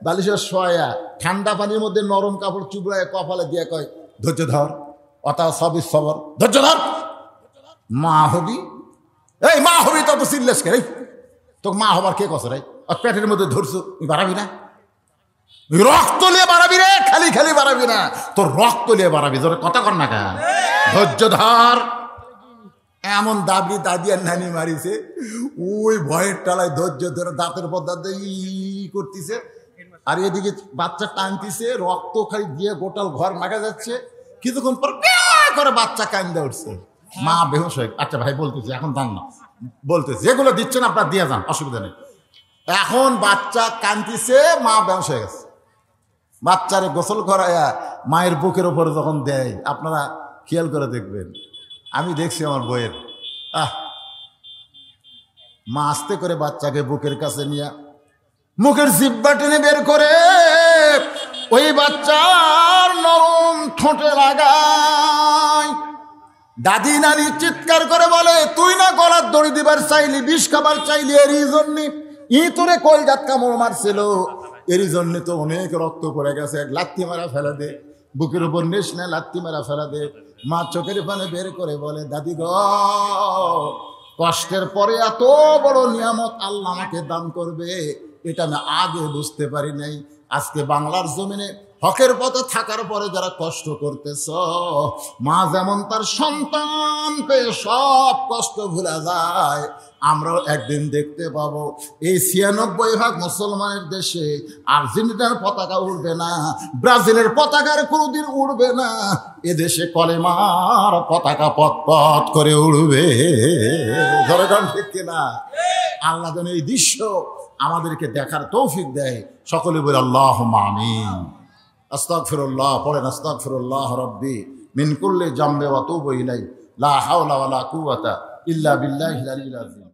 বালিশের শোয়া, ঠান্ডা পানির মধ্যে নরম কাপড় চুবড়ায় কপালে দিয়ে কয় ধৈর্য ধর। অথবা সবিস সবর, ধৈর্য ধর। মা হবি, এই মা হবি তো চিল্লাস কে? তো মা হবার কে কছে রে? পেটের মধ্যে ধরছো, বাড়াবি না, রক্ত নিয়ে বাড়াবি রে, খালি খালি বাড়াবি না, তোর রক্ত নিয়ে বাড়াবি। জোরে কথা কর না কেন? ধৈর্য ধর। এমন দাবি দাদি আর নানি মারিছে, ওই ভয়ের টালায় ধৈর্য ধরে দাঁতের পর দাঁত করতেছে, আর এদিকে বাচ্চা টানতেছে, রক্ত খালি দিয়ে গোটাল ঘর মাখা যাচ্ছে। কিছুক্ষণ পর করে বাচ্চা কান্দে উঠছে, মা বেহুশ হয়ে। আচ্ছা ভাই বলতেছি, এখন দান না, বলতেছি যেগুলো দিচ্ছেন আপনার দিয়ে যান, অসুবিধা নেই। এখন বাচ্চা কান্দিছে, মা বেহুশ হয়ে গেছে। বাচ্চারে গোসল করাইয়া মায়ের বুকের উপরে যখন দেয়, আপনারা খেয়াল করে দেখবেন, আমি দেখছি আমার বইয়ের, মা আস্তে করে বাচ্চাকে বুকের কাছে নিয়ে মুখের জিহ্বা টেনে বের করে ওই বাচ্চার নরম ঠোঁটে লাগায়। দাদি নানি চিৎকার করে বলে, তুই না গলার দড়ি দিবার চাইলি, বিষ খাবার চাইলি, এরই জন্য তোরে কলজাত কামড় মারছিল, এরই জন্য তো অনেক রক্ত পড়ে গেছে, এক লাথি মারা ফেলা দে, বুকের উপর নিস না, লাথি মারা ফেলা দে। মা চোখের পানে বের করে বলে, দাদি গো, কষ্টের পরে এত বড় নিয়ামত আল্লাহ আমাকে দান করবে, এটা আমি আগে বুঝতে পারি নাই। আজকে বাংলার জমিনে হকের পথে থাকার পরে যারা কষ্ট করতেছ, মা যেমন তার সন্তান পেয়ে সব কষ্ট ভুলে যায়, আমরাও একদিন দেখতে পাবো এই ৯৬% মুসলমানের দেশে আর্জেন্টিনার পতাকা উড়বে না, ব্রাজিলের পতাকার কোনোদিন উড়বে না, এদেশে কলেমার পতাকা পথ পথ করে উড়বে। ধরে গান ঠিক কিনা? আল্লাহ যেন এই দৃশ্য আমাদেরকে দেখার তৌফিক দেয়। সকলে বলে আল্লাহুম্মা আমিন। আস্তাগফিরুল্লাহ, পড়েন আস্তাগফিরুল্লাহ রাব্বি মিন কুল্লি জামবে ওয়া তুবু ইলাই লা হাওলা ওয়ালা কুওয়াতা ইল্লা বিল্লাহিল আলিয়্যিল আযীম।